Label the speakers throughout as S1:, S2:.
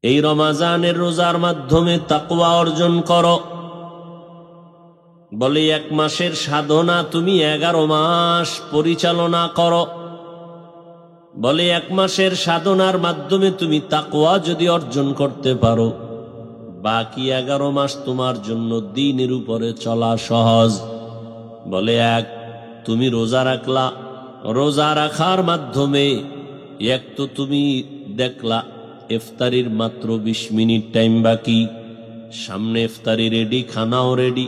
S1: এই রমাজানের রোজার মাধ্যমে তাকওয়া অর্জন করো। বলে 1 মাসের সাধনা তুমি 11 মাস পরিচালনা করো। বলে 1 মাসের সাধনার মাধ্যমে তুমি তাকওয়া যদি অর্জন করতে পারো, বাকি 11 মাস তোমার জন্য দ্বীনের উপরে চলা সহজ। বলে 1, তুমি রোজা রাখলা, রোজা রাখার মাধ্যমে এক তো তুমি দেখলা ইফতারির মাত্র 20 মিনিট টাইম বাকি, সামনে ইফতারি রেডি, খানাও রেডি,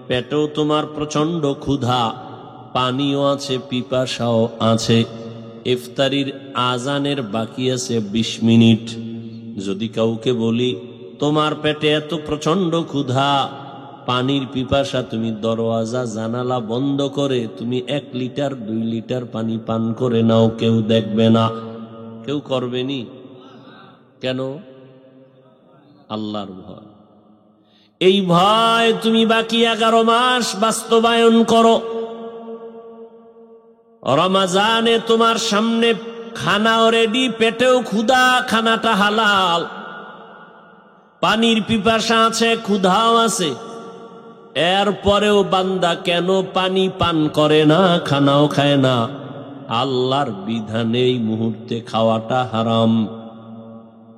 S1: পেটেও তোমার প্রচন্ড ক্ষুধা, পানিও আছে, পিপাসাও আছে, ইফতারির আজানের বাকি আছে 20 মিনিট। যদি কাউকে বলি তোমার পেটে এত প্রচন্ড ক্ষুধা, পানির পিপাসা, তুমি দরওয়াজা জানালা বন্ধ করে তুমি 1 লিটার 2 লিটার পানি পান করে নাও, কেউ দেখবে না, কেউ করবেনি। কেন? আল্লাহর ভয়। এই ভয় তুমি বাকি 11 মাস বাস্তবায়ন করো। রমজানে তোমার সামনে খানাও রেডি, পেটেও ক্ষুধা, খানাটা হালাল, পানির পিপাসা আছে, ক্ষুধাও আছে, এরপরেও বান্দা কেন পানি পান করে না, খানাও খায় না? আল্লাহর বিধানে এই মুহূর্তে খাওয়াটা হারাম।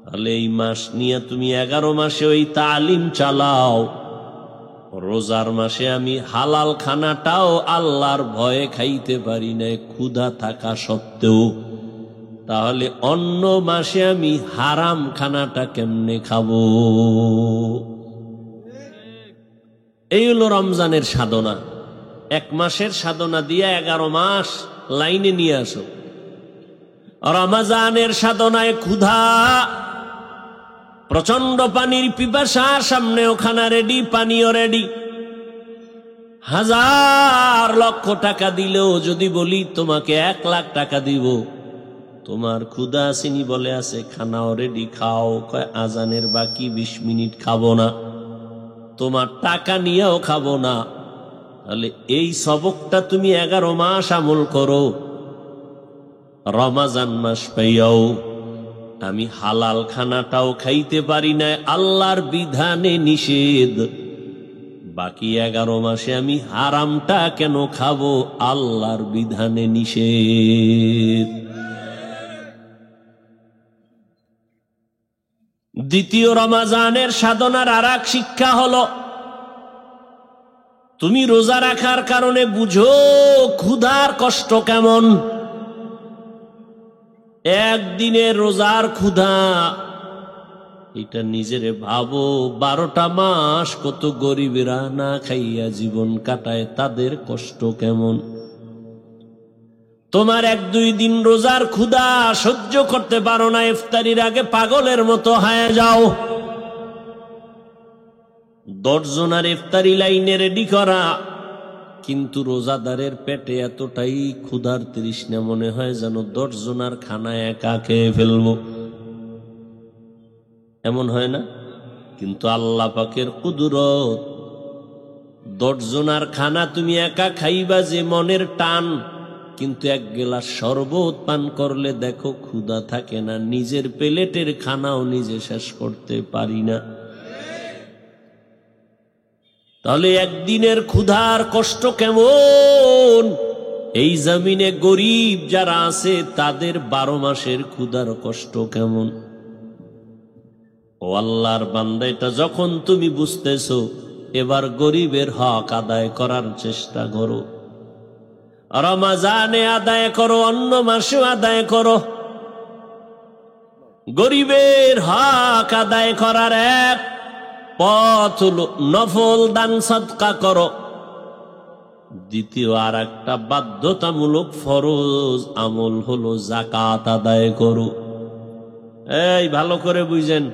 S1: তাহলে এই মাস নিয়ে তুমি 11 মাসে ওই তালিম চালাও, রোজার মাসে আমি হালাল খানাটাও আল্লাহর ভয়ে খাইতে পারি না ক্ষুধা থাকা সত্ত্বেও, তাহলে অন্য মাসে আমি হারাম খানাটা কেমনে খাবো? এই হলো রমজানের সাধনা। 1 মাসের সাধনা দিয়ে 11 মাস লাইনে নিয়ে আসো। রমজানের সাধনায় ক্ষুধা, প্রচন্ড পানির পিপাসা, সামনেও খানা রেডি, পানিও রেডি, 1000 লক্ষ টাকা দিলেও যদি বলি তোমাকে 1 লাখ টাকা দিব, তোমার ক্ষুধা আসেনি বলে আছে, খানাও রেডি, খাও, কয় আজানের বাকি 20 মিনিট খাবো না, তোমার টাকা নিয়েও খাবো না। তাহলে এই সবকটা তুমি 11 মাস আমল করো। রমজান মাস পাইয়াও আমি হালাল খানাটাও খাইতে পারি না, আল্লাহর বিধানে নিষেধ, বাকি 11 মাসে আমি হারামটা কেন খাবো? আল্লাহর বিধানে নিষেধ। দ্বিতীয় রমজানের সাধনার আরেক শিক্ষা হলো, তুমি রোজা রাখার কারণে বুঝো ক্ষুধার কষ্ট কেমন। একদিনের রোজার ক্ষুধা, এটা নিজেরে ভাবো, 12টা মাস কত গরিবেরা না খাইয়া জীবন কাটায়, তাদের কষ্ট কেমন। তোমার 1-2 দিন রোজার ক্ষুধা সহ্য করতে পারো না, ইফতারির আগে পাগলের মতো হয়ে যাও। 10 জনের ইফতারি লাইনে রেডি করা, কিন্তু রোজাদারের পেটে এতটাই ক্ষুধার তৃষ্ণা, মনে হয় যেন 10 জনের খানা একা খেয়ে ফেলবো, এমন হয় না? কিন্তু আল্লাহ পাকের কুদরত, 10 জনের খানা তুমি একা খাইবা যে মনের টান, কিন্তু 1 গ্লাস শরবত পান করলে দেখো ক্ষুধা থাকে না, নিজের প্লেটের খানাও নিজে শেষ করতে পারি না। তাহলে একদিনের ক্ষুধার কষ্ট কেমন? এই জমিনে গরিব যারা আছে তাদের 12 মাসের ক্ষুধার কষ্ট কেমন? ও আল্লাহর বান্দা, এটা যখন তুমি বুঝতেছো, এবার গরিবের হক আদায় করার চেষ্টা করো। রমজানে আদায় করো, অন্য মাসেও আদায় করো। গরিবের হক আদায় করার এক পথ হলো নফল দান সাদকা করো। দ্বিতীয় আর একটা বাধ্যতামূলক ফরজ আমল হলো যাকাত আদায় করো। এই ভালো করে বুঝেন,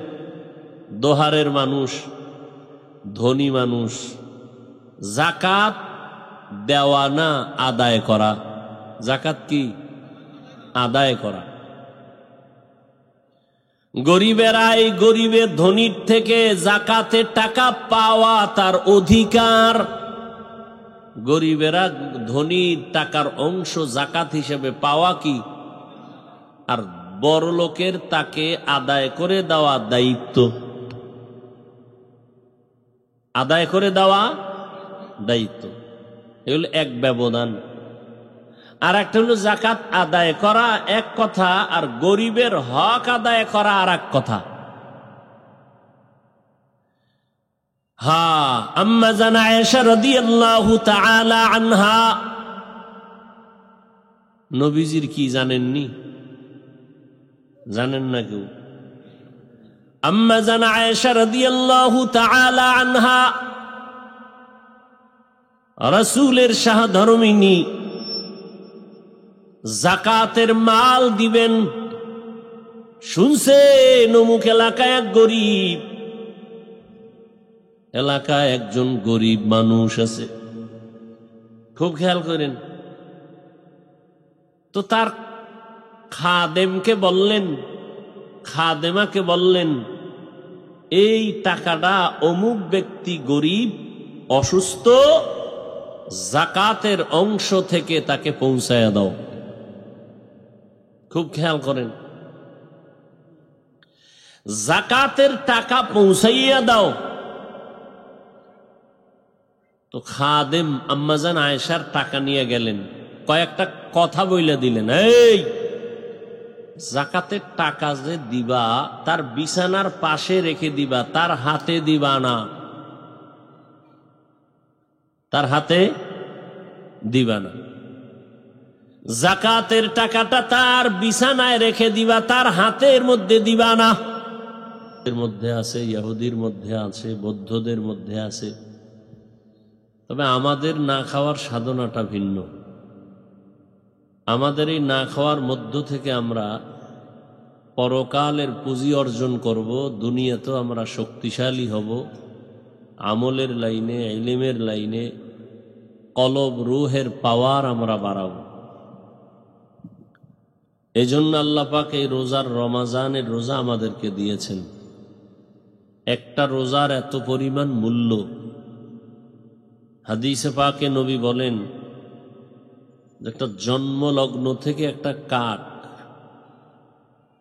S1: দোহারের মানুষ, ধনী মানুষ, যাকাত দেওয়া না আদায় করা। যাকাত কি? আদায় করা। গরিবেরাই গরিবের ধনীর থেকে যাকাতের টাকা পাওয়া তার অধিকার। গরিবেরা ধনীর টাকার অংশ যাকাত হিসেবে পাওয়া কি? আর বড় লোকের তাকে আদায় করে দেওয়া দায়িত্ব, আদায় করে দেওয়া দায়িত্ব, এগুলো এক ব্যবধান। আর একটা হলো যাকাত আদায় করা এক কথা, আর গরিবের হক আদায় করা আর এক কথা। হ্যাঁ, আম্মা জান আয়েশা রাদিয়াল্লাহু তাআলা আনহা, নবীজির কি জানেননি? জানেন না কেউ? আম্মা জান আয়েশা রাদিয়াল্লাহু তাআলা আনহা রাসূলের সহধর্মিণী, যাকাতের মাল দিবেন শুনছেন অমুক এলাকায় এক গরিব, এলাকায় একজন গরিব মানুষ আছে, খুব খেয়াল করেন। তো তার খাদেমকে বললেন, খাদেমাকে বললেন, এই টাকাটা অমুক ব্যক্তি গরিব, অসুস্থ, যাকাতের অংশ থেকে তাকে পৌঁছায়া দাও। খুব খেয়াল করেন, যাকাতের টাকা পৌঁছাইয়া দাও। তো খাদেম আম্মাজান আয়েশার টাকা নিয়ে গেলেন, কয়েকটা কথা বইলা দিলেন, এই যাকাতের টাকা যে দিবা তার বিছানার পাশে রেখে দিবা, তার হাতে দিবা না, তার হাতে দিবা না। যাকাতের টাকাটা তার বিছানায় রেখে দিবা, তার হাতের মধ্যে দিবা না। এর মধ্যে আছে, ইহুদির মধ্যে আছে, বৌদ্ধদের মধ্যে আছে। তবে আমাদের না খাওয়ার সাধনাটা ভিন্ন। আমাদের এই না খাওয়ার মধ্য থেকে আমরা পরকালের পুঁজি অর্জন করব, দুনিয়াতেও আমরা শক্তিশালী হব, আমলের লাইনে, ইলমের লাইনে কলব রুহের পাওয়ার আমরা বাড়াবো। এই জন্য আল্লাহ পাক এই রোজার, রমাজানের রোজা আমাদেরকে দিয়েছেন। একটা রোজার এত পরিমাণ মূল্য। হাদিসে পাকে নবী বলেন, একটা জন্মলগ্ন থেকে একটা কাক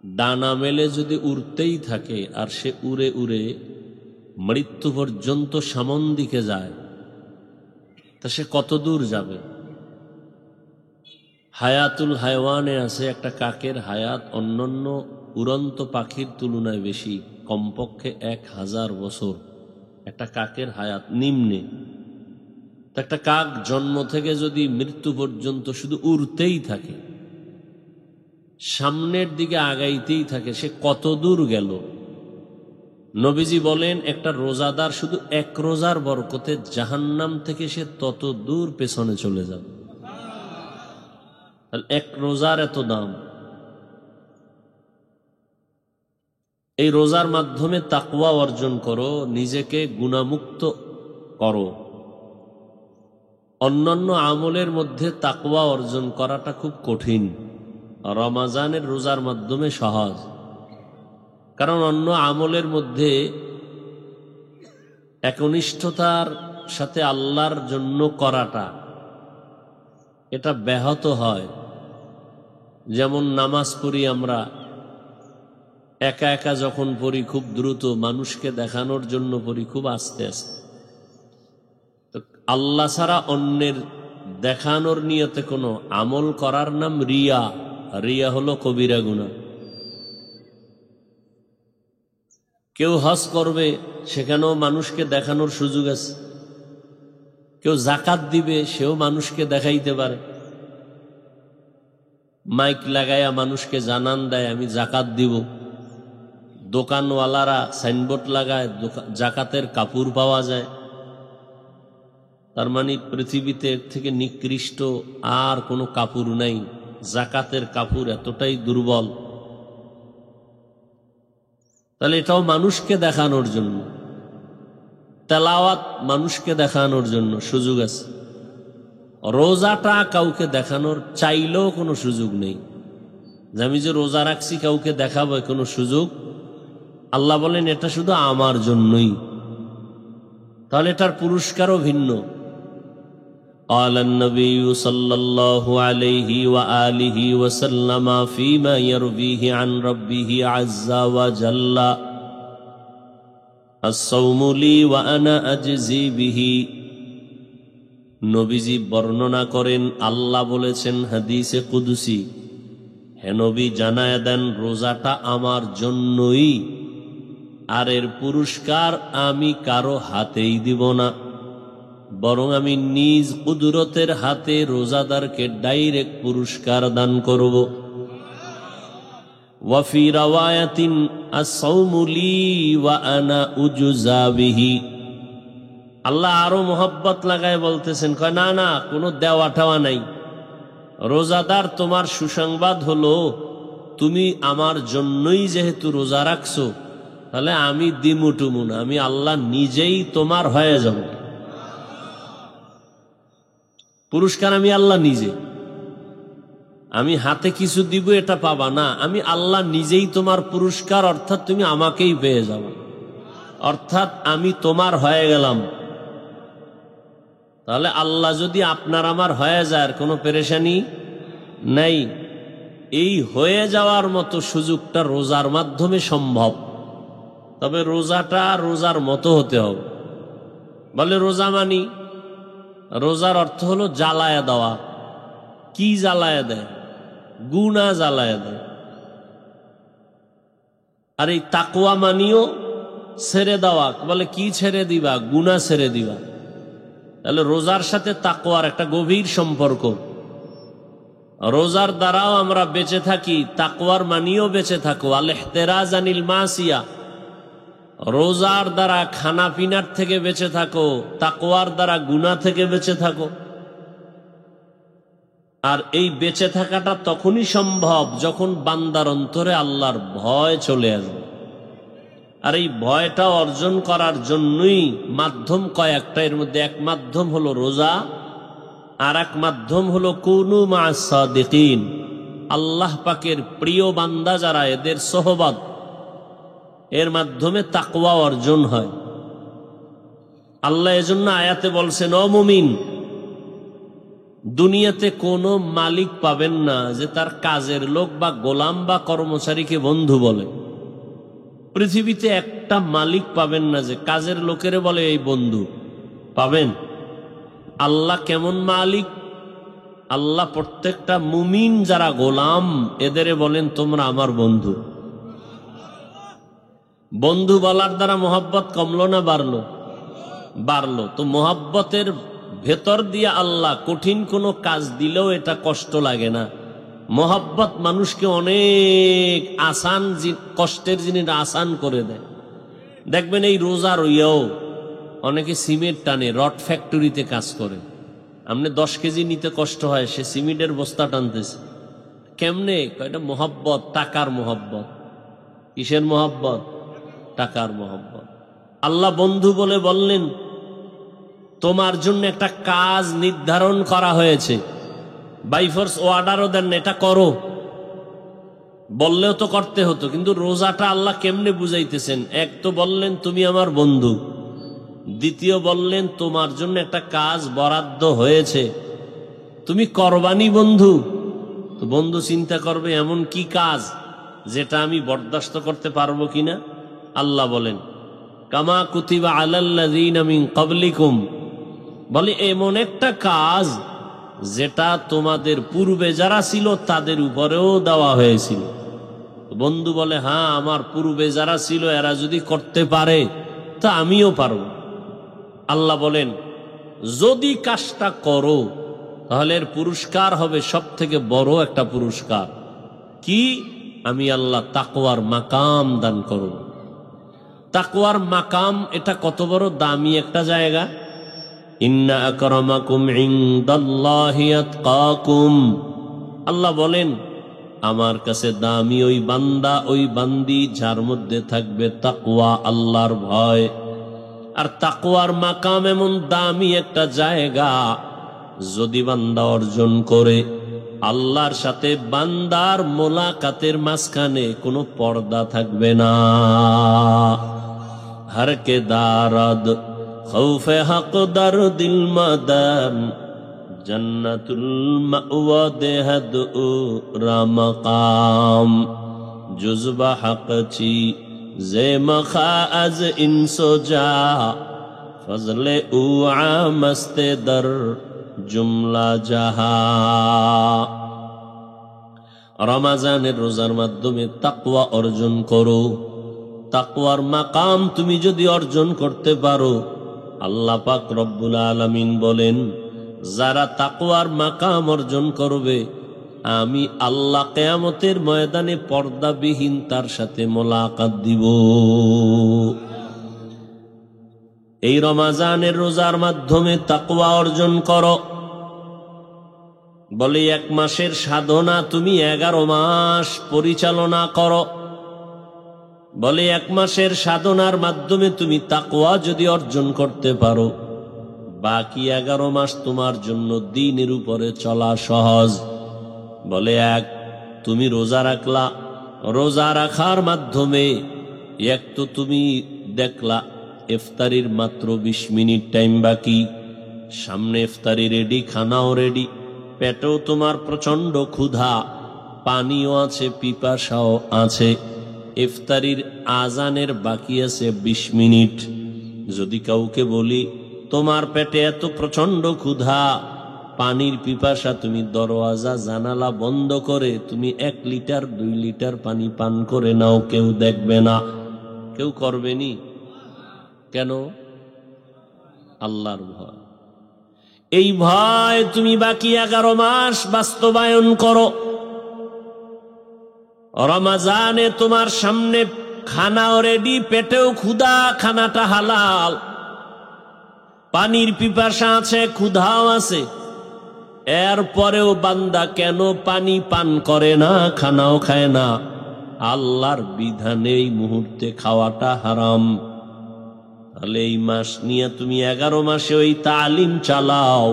S1: ডানা মেলে যদি উড়তেই থাকে, আর সে উড়ে উড়ে মৃত্যু পর্যন্ত সামন দিকে যায়, তা সে কত দূর যাবে? হায়াতুল হায়ওয়ানে আছে, একটা কাকের হায়াত অন্যান্য উড়ন্ত পাখির তুলনায় বেশি, কমপক্ষে 1000 বছর একটা কাকের হায়াত নিম্নে। একটা কাক জন্ম থেকে যদি মৃত্যু পর্যন্ত শুধু উড়তেই থাকে, সামনের দিকে আগাইতেই থাকে, সে কত দূর গেল? নবীজি বলেন, একটা রোজাদার শুধু এক রোজার বরকতে জাহান্নাম থেকে সে তত দূর পেছনে চলে যাবে। এক রোজার এত দাম। এই রোজার মাধ্যমে তাকওয়া অর্জন করো, নিজেকে গুনাহমুক্ত করো। অন্যান্য আমলের মধ্যে তাকওয়া অর্জন করাটা খুব কঠিন, রমাজানের রোজার মাধ্যমে সহজ। কারণ অন্য আমলের মধ্যে একনিষ্ঠতার সাথে আল্লাহর জন্য করাটা, এটা ব্যাহত হয়। যেমন নামাজ পড়ি আমরা, একা একা যখন পড়ি খুব দ্রুত, মানুষকে দেখানোর জন্য পড়ি খুব আস্তে আস্তে। তো আল্লাহ ছাড়া অন্যের দেখানোর নিয়তে কোনো আমল করার নাম রিয়া। রিয়া হলো কবিরা গুনাহ। কেউ হজ করবে, সেখানেও মানুষকে দেখানোর সুযোগ আছে। কেউ যাকাত দিবে, সেও মানুষকে দেখাইতে পারে। মাইক লাগায়া মানুষকে জানান দেয় আমি যাকাত দিব। দোকানওয়ালারা সাইনবোর্ড লাগায় যাকাতের কাপড় পাওয়া যায়। তার মানে পৃথিবীতে এর থেকে নিকৃষ্ট আর কোনো কাপড় নাই। যাকাতের কাপড় এতটাই দুর্বল। তাহলে এটাও মানুষকে দেখানোর জন্য, তেলাওয়াত মানুষকে দেখানোর জন্য সুযোগ আছে। রোজাটা কাউকে দেখানোর চাইলেও কোনো সুযোগ নেই, যে আমি যে রোজা রাখছি কাউকে দেখাবো, কোনো সুযোগ। আল্লাহ বলেন এটা শুধু আমার জন্যই। তাহলে এটার পুরস্কারও ভিন্ন। قال النبي صلى الله عليه وآله وسلم فيما يرويه عن ربه عز وجل الصوم لي وأنا أجزي به নবীজি বর্ণনা করেন আল্লাহ বলেছেন হাদিসে কুদসি, হে নবী জানায় দেন রোজাটা আমার জন্যই, আর এর পুরস্কার আমি কারো হাতেই দিব না, বরং আমি নিজ কুদরতের হাতে রোজাদারকে ডাইরেক্ট পুরস্কার দান করব। ওয়াফি রাওয়ায়াতিন আস-সাওমু লি ওয়া আনা উজজা বিহি। আল্লাহ আরো মোহাব্বত লাগায় বলতেছেন, কয় না না, কোনো দেওয়া ঠাওয়া নাই। রোজাদার তোমার সুসংবাদ হলো তুমি আমার জন্যই যেহেতু রোজা রাখছো, তাহলে আমি দিমুটুমু না, আমি আল্লাহ নিজেই তোমার হয়ে যাব। পুরস্কার আমি আল্লাহ নিজে, আমি হাতে কিছু দিব এটা পাবা না, আমি আল্লাহ নিজেই তোমার পুরস্কার, অর্থাৎ তুমি আমাকেই পেয়ে যাবে, অর্থাৎ আমি তোমার হয়ে গেলাম। তাহলে আল্লাহ যদি আপনার আমার হয়ে যায়, কোনো পেরেশানি নাই। এই হয়ে যাওয়ার মতো সুযোগটা রোজার মাধ্যমে সম্ভব, তবে রোজাটা রোজার মতো হতে হবে। বলে রোজা মানি, রোজার অর্থ হলো জ্বালায়া দেওয়া। কি জ্বালায়া দেয়? গুনাহ জ্বালায়া দেয়। আর এই তাকওয়া মানিও ছেড়ে দেওয়া। বলে কি ছেড়ে দিবা? গুনাহ ছেড়ে দিবা। তাহলে রোজার সাথে তাকওয়ার একটা গভীর সম্পর্ক। রোজার দ্বারাও আমরা বেঁচে থাকি, তাকওয়ার মানিও বেঁচে থাকো। আল ইহতিরাজ আনিল মাসিয়া, রোজার দ্বারা খানা পিনার থেকে বেঁচে থাকো, তাকওয়ার দ্বারা গুনাহ থেকে বেঁচে থাকো। আর এই বেঁচে থাকাটা তখনই সম্ভব যখন বান্দার অন্তরে আল্লাহর ভয় চলে আসবে। আর এই ভয়টা অর্জন করার জন্যই মাধ্যম কয়েকটা, এর মধ্যে এক মাধ্যম হলো রোজা, আর এক মাধ্যম হলো কুনু মা'আস সাদিকিন, আল্লাহ পাকের প্রিয় বান্দা যারা, এদের সোহবত, এর মাধ্যমে তাকওয়া অর্জন হয়। আল্লাহ এজন্য আয়াতে বলছেন, ও মুমিন, দুনিয়াতে কোনো মালিক পাবেন না যে তার কাজের লোক বা গোলাম বা কর্মচারীকে বন্ধু বলে। পৃথিবীতে একটা মালিক পাবেন না যে কাজের লোকেরে বলে এই বন্ধু, পাবেন? আল্লাহ কেমন মালিক? আল্লাহ প্রত্যেকটা মুমিন যারা গোলাম, এদের বলেন তোমরা আমার বন্ধু। বন্ধু বলার দ্বারা মোহাব্বত কমলো না বাড়লো? বাড়লো। তো মোহাব্বতের ভেতর দিয়ে আল্লাহ কঠিন কোনো কাজ দিলেও এটা কষ্ট লাগে না। মোহাব্বত মানুষকে অনেক আসান কষ্টের জিনিস আসান করে দেয়। দেখবেন এই রোজা রইয়াও অনেকে সিমেন্ট টানে, রড ফ্যাক্টরিতে কাজ করে। আপনি 10 কেজি নিতে কষ্ট হয়, সে সিমেন্টের বস্তা টানতেছে। কেমনে? এটা মোহাব্বত, টাকার মোহাব্বত। কিসের মোহাব্বত? টাকার মোহাব্বত। আল্লাহ বন্ধু বলে বললেন, তোমার জন্য একটা কাজ নির্ধারণ করা হয়েছে, বাই ফোর্স অর্ডারও দেন, এটা করো। বললেও তো করতে হতো, কিন্তু রোজাটা আল্লাহ কেমনে বুঝাইতেছেন? এক তো বললেন তুমি আমার বন্ধু, দ্বিতীয় বললেন তোমার জন্য একটা কাজ বরাদ্দ হয়েছে, তুমি করবানি বন্ধু। তো বন্ধু চিন্তা করবে এমন কি কাজ যেটা আমি বরদাস্ত করতে পারবো কিনা। আল্লাহ বলেন, কামা কুতিবা আলাল্লাযীনা মিন ক্বাবলিকুম, বলে এমন একটা কাজ যেটা তোমাদের পূর্বে যারা ছিল তাদের উপরেও দেওয়া হয়েছিল। বন্ধু বলে, হ্যাঁ, আমার পূর্বে যারা ছিল এরা যদি করতে পারে তা আমিও পারবো। আল্লাহ বলেন, যদি কাজটা করো তাহলে এর পুরস্কার হবে সব থেকে বড় একটা পুরস্কার। কি? আমি আল্লাহ তাকওয়ার মাকাম দান করব। তাকওয়ার মাকাম, এটা কত বড় দামি একটা জায়গা। ইন্না আকরামাকুম ইনদাল্লাহি আতকাকুম, আল্লাহ বলেন আমার কাছে দামি ওই বান্দা, ওই বান্দি যার মধ্যে থাকবে তাকওয়া, আল্লাহর ভয়। আর তাকওয়ার মাকাম এমন দামি একটা জায়গা, যদি বান্দা অর্জন করে, আল্লাহর সাথে বান্দার মোলাকাতের মাঝখানে কোনো পর্দা থাকবে না। হর কে দারদ খৌফে হক দার দিল মাদান জান্নাতুল মাওয়া দেহাদ রা মাকাম জুজবা হকচি জে মখা আজ ইনসো যা ফজলে উ আমস্তে দর জুমলা জাহা। রমজানের রোজার মাধ্যমে তাকওয়া অর্জন করো। তাকওয়ার মাকাম তুমি যদি অর্জন করতে পারো, আল্লাহ পাক রব্বুল আলামিন বলেন, যারা তাকওয়ার মাকাম অর্জন করবে আমি আল্লাহ কিয়ামতের ময়দানে পর্দাবিহীন তার সাথে মোলাকাত দিব। এই রমজানের রোজার মাধ্যমে তাকওয়া অর্জন করো। বলে 1 মাসের সাধনা তুমি 11 মাস পরিচালনা করো। বলে 1 মাসের সাধনার মাধ্যমে তুমি তাকওয়া যদি অর্জন করতে পারো, বাকি 11 মাস তোমার জন্য দ্বীনের উপরে চলা সহজ। বলে 1, তুমি রোজা রাখলা। রোজা রাখার মাধ্যমে এক তো তুমি দেখলা ইফতারির মাত্র 20 মিনিট টাইম বাকি, সামনে ইফতারি রেডি, খানাও রেডি, পেটেও তোমার প্রচন্ড ক্ষুধা, পানিও আছে, পিপাসাও আছে। ইফতারির আজানের বাকি আছে 20 মিনিট। যদি কাউকে বলি তোমার পেটে এত প্রচন্ড ক্ষুধা, পানির পিপাসা, তুমি দরওয়াজা জানালা বন্ধ করে তুমি 1 লিটার 2 লিটার পানি পান করে নাও, কেউ দেখবে না। কেউ করবেনি। কেন? আল্লাহর ভয়। এই ভয় তুমি বাকি 11 মাস বাস্তবায়ন করো। রমজানে তোমার সামনে খানাও রেডি, পেটেও ক্ষুধা, খানাটা হালাল, পানির পিপাসা আছে, ক্ষুধাও আছে। এরপরেও বান্দা কেন পানি পান করে না, খানাও খায় না? আল্লাহর বিধানে এই মুহূর্তে খাওয়াটা হারাম। তাহলে এই মাস নিয়ে তুমি 11 মাসে ওই তালিম চালাও।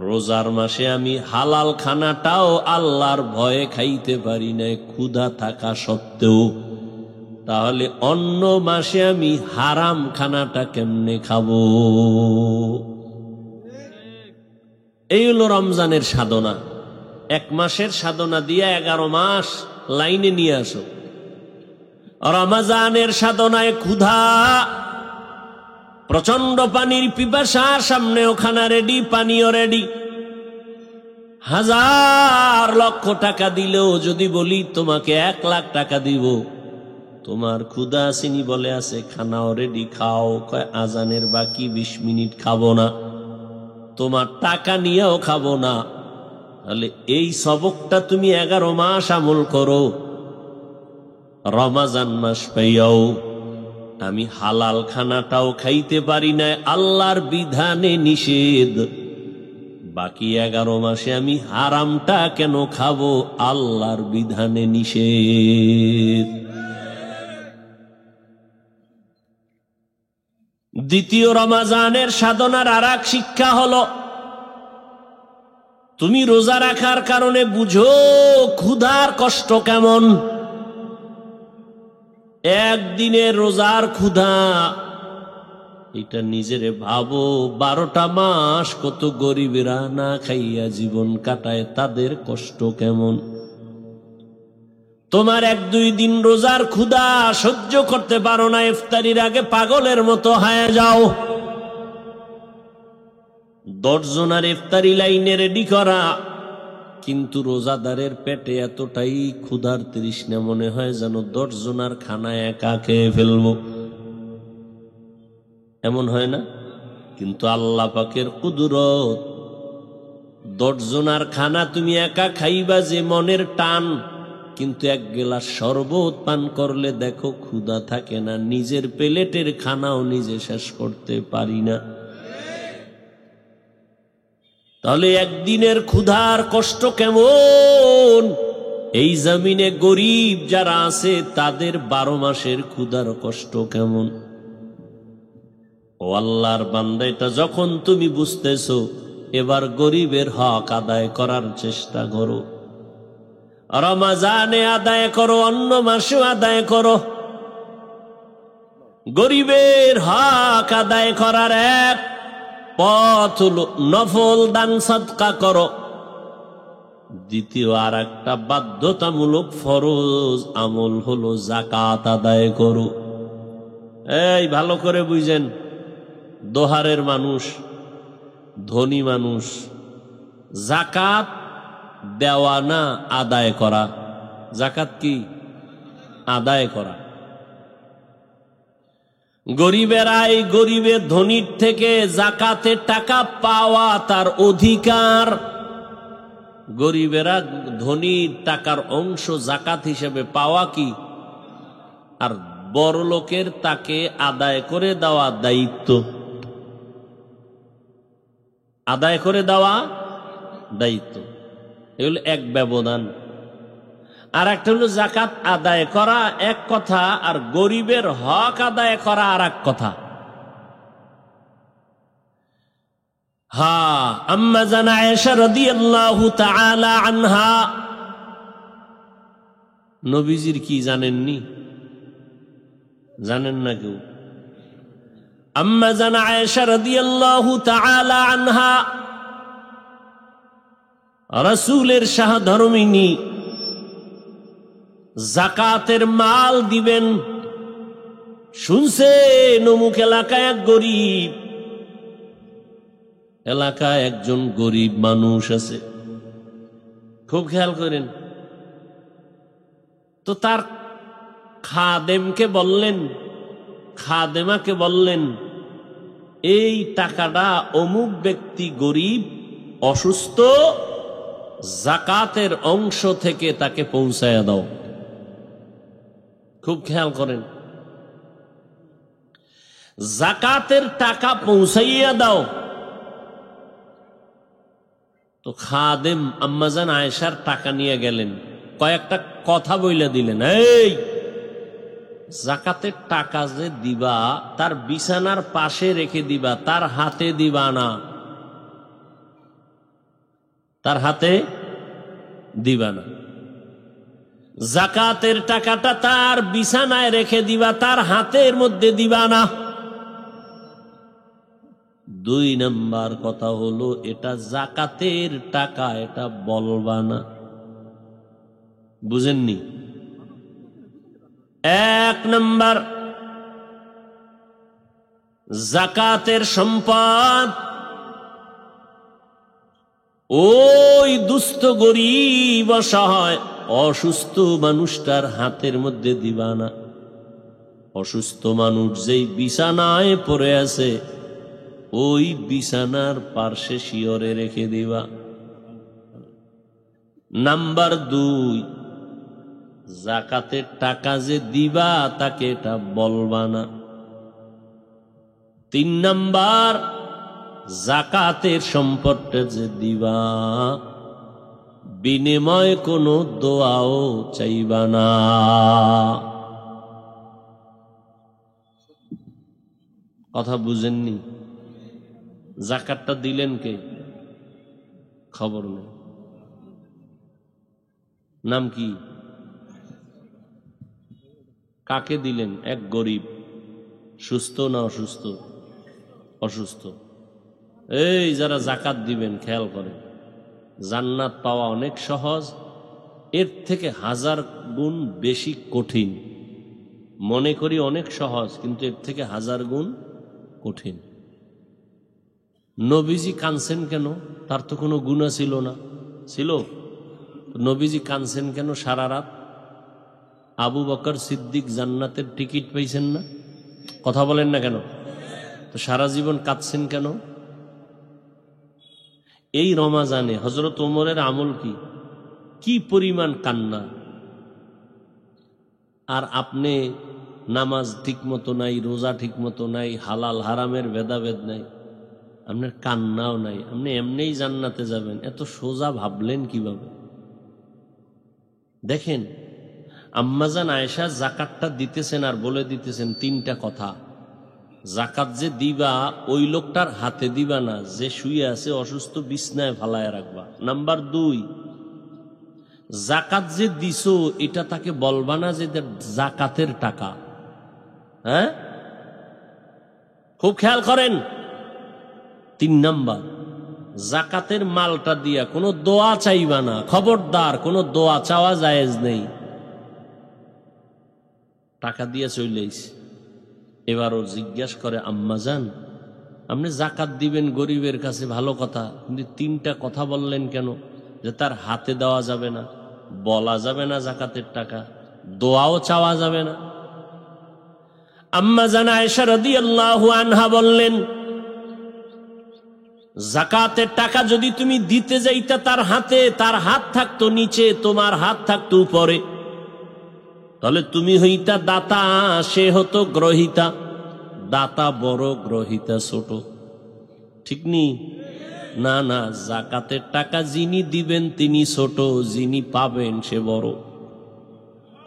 S1: রোজার মাসে আমি হালাল খানাটাও আল্লাহর ভয়ে খাইতে পারি না, ক্ষুধা থাকা সত্ত্বেও, তাহলে অন্য মাসে আমি হারাম খানাটা কেমনে খাবো? এই হলো রমজানের সাধনা। 1 মাসের সাধনা দিয়ে 11 মাস লাইনে নিয়ে আসো। রমজানের সাধনায় ক্ষুধা, প্রচন্ড পানির পিপাসা, সামনেও খানা রেডি, পানিও রেডি। 1000 লক্ষ টাকা দিলেও যদি বলি তোমাকে 1 লাখ টাকা দিব, তোমার ক্ষুধা আসেনি বলে আছে, খানাও রেডি, খাও। কয় আজানের বাকি 20 মিনিট খাবো না, তোমার টাকা নিয়েও খাবো না। তাহলে এই সবকটা তুমি 11 মাস আমল করো। রমজান মাস পাইয়াও আমি হালাল খানাটাও খাইতে পারি না, আল্লাহর বিধানে নিষেধ। বাকি 11 মাসে আমি হারামটা কেন খাবো? আল্লাহর বিধানে নিষেধ। দ্বিতীয় রমজানের সাধনার আরেক শিক্ষা হলো, তুমি রোজা রাখার কারণে বুঝো ক্ষুধার কষ্ট কেমন। একদিনে রোজার ক্ষুধা, এটা নিজেরে ভাবো। 12টা মাস কত গরিবেরা না খাইয়া জীবন কাটায়, তাদের কষ্ট কেমন। তোমার 1-2 দিন রোজার ক্ষুধা সহ্য করতে পারো না, ইফতারির আগে পাগলের মতো হয়ে যাও। 10 জনের ইফতারি লাইনে রেডি করা, কিন্তু রোজাদারের পেটে এতটাই ক্ষুধার তৃষ্ণা, মনে হয় যেন 10 জনের খানা একা খেয়ে ফেলবো। এমন হয় না? কিন্তু আল্লাহ পাকের কুদরত, 10 জনের খানা তুমি একা খাইবা যে মনের টান, কিন্তু 1 গ্লাস শরবত পান করলে দেখো ক্ষুধা থাকে না, নিজের প্লেটের খানাও নিজে শেষ করতে পারি না। তাহলে একদিনের ক্ষুধার কষ্ট কেমন? এই জমিনে গরিব যারা আছে তাদের 12 মাসের ক্ষুধার কষ্ট কেমন? ও আল্লাহর বান্দা, এটা যখন তুমি বুঝতেছো, এবার গরিবের হক আদায় করার চেষ্টা করো। রমজানে আদায় করো, অন্য মাসেও আদায় করো। গরিবের হক আদায় করার এক পথ হলো নফল দান সাদকা করো, দ্বিতীয় আর একটা বাধ্যতামূলক ফরজ আমল হলো যাকাত আদায় করো। এই ভালো করে বুঝেন, দোহারের মানুষ, ধনী মানুষ, যাকাত দেওয়া না আদায় করা। যাকাত কি? আদায় করা। গরিবেরাই গরিবের ধনীর থেকে যাকাতের টাকা পাওয়া তার অধিকার। গরিবেরা ধনীর টাকার অংশ যাকাত হিসেবে পাওয়া কি, আর বড় লোকের তাকে আদায় করে দেওয়া দায়িত্ব। আদায় করে দেওয়া দায়িত্ব, এগুলো এক ব্যবধান। আর একটা হলো যাকাত আদায় করা এক কথা, আর গরিবের হক আদায় করা আর এক কথা। হ্যাঁ, আম্মা জান আয়েশা রাদিয়াল্লাহু তাআলা আনহা, নবীজির কি জানেননি? জানেন না কেউ? আম্মা জান আয়েশা রাদিয়াল্লাহু তাআলা আনহা রাসূলের সহধর্মিণী, যাকাতের মাল দিবেন শুনছেন অমুক এলাকায় এক গরিব, এলাকায় একজন গরিব মানুষ আছে, খুব খেয়াল করেন। তো তার খাদেমকে বললেন, খাদেমাকে বললেন, এই টাকাটা অমুক ব্যক্তি গরিব, অসুস্থ, যাকাতের অংশ থেকে তাকে পৌঁছায়া দাও। খুব খেয়াল করেন, যাকাতের টাকা পৌঁছাইয়া দাও। তো খাদেম আম্মাজান আয়েশার টাকা নিয়ে গেলেন, কয়েকটা কথা বইলা দিলেন, এই যাকাতের টাকা যে দিবা তার বিছানার পাশে রেখে দিবা, তার হাতে দিবা না, তার হাতে দিবা না। যাকাতের টাকাটা তার বিছানায় রেখে দিবা, তার হাতের মধ্যে দিবা না। দুই নাম্বার কথা হলো, এটা যাকাতের টাকা, এটা বলবা না। বুঝেননি? এক নাম্বার, যাকাতের সম্পদ ওই দুস্থ গরিব অসহায় অসুস্থ মানুষটার হাতের মধ্যে দিবা না। অসুস্থ মানুষ যেই বিছানায় পড়ে আছে ওই বিছানার পার্শ্বে শিয়রে রেখে দিবা। নাম্বার দুই, যাকাতের টাকা যে দিবা তাকে এটা বলবা না। তিন নাম্বার, যাকাতের সম্পদটা যে দিবা বিনিময় কোনো দোয়াও চাইবা না। কথা বুঝেননি? যাকাতটা দিলেন কে? খবর নেই। নাম কি? কাকে দিলেন? এক গরিব। সুস্থ না অসুস্থ? অসুস্থ। এই যারা যাকাত দিবেন খেয়াল করেন, জান্নাত পাওয়া অনেক সহজ, এর থেকে 1000 গুণ বেশি কঠিন। মনে করি অনেক সহজ, কিন্তু এর থেকে 1000 গুণ কঠিন। নবীজি কাঁদছেন কেন? তার তো কোনো গুনাহ ছিল না। ছিল? নবীজি কাঁদছেন কেন সারা রাত? আবু বকর সিদ্দিক জান্নাতের টিকিট পাইছেন না? কথা বলেন না কেন? তো সারা জীবন কাঁদছেন কেন? এই রমাজানে হযরত ওমরের আমল কি, কি পরিমাণ কান্না! আর আপনি নামাজ ঠিক মতো নাই, রোজা ঠিক মতো নাই, হালাল হারামের ভেদাভেদ নাই, আপনার কান্নাও নাই, আপনি এমনিই জান্নাতে যাবেন, এত সোজা ভাবলেন কিভাবে? দেখেন, আম্মাজান আয়েশা যাকাতটা দিতেছেন আর বলে দিতেছেন 3টা কথা। যাকাত যে দিবা ওই লোকটার হাতে দিবা না, যে শুয়ে আছে অসুস্থ বিছনায় ফালায় রাখবা। নাম্বার 2, যাকাত যে দিছো এটা তাকে বলবা না যে যাকাতের টাকা। হ্যাঁ, খুব খেয়াল করেন। তিন নাম্বার, জাকাতের মালটা দিয়া কোনো দোয়া চাইবা না, খবরদার, কোনো দোয়া চাওয়া জায়েজ নেই। টাকা দিয়ে চলেইস, এবারও জিজ্ঞাসা করে আম্মাজান আপনি জাকাত দিবেন গরিবের কাছে, ভালো কথা, কিন্তু তিনটা কথা বললেন কেন? যে তার হাতে দেওয়া যাবে না, বলা যাবে না জাকাতের টাকা, দোয়াও চাওয়া যাবে না। আম্মাজান আয়েশা রাদিয়াল্লাহু আনহা বললেন, জাকাতের টাকা যদি তুমি দিতে যাইতা তার হাতে, তার হাত থাকতো নিচে, তোমার হাত থাকতো উপরে, তাহলে তুমি হইতা দাতা, সে হতো গ্রহিতা। দাতা বড়, গ্রহিতা ছোট, ঠিক নি? না না, জাকাতের টাকা যিনি দিবেন তিনি ছোট, যিনি পাবেন সে বড়।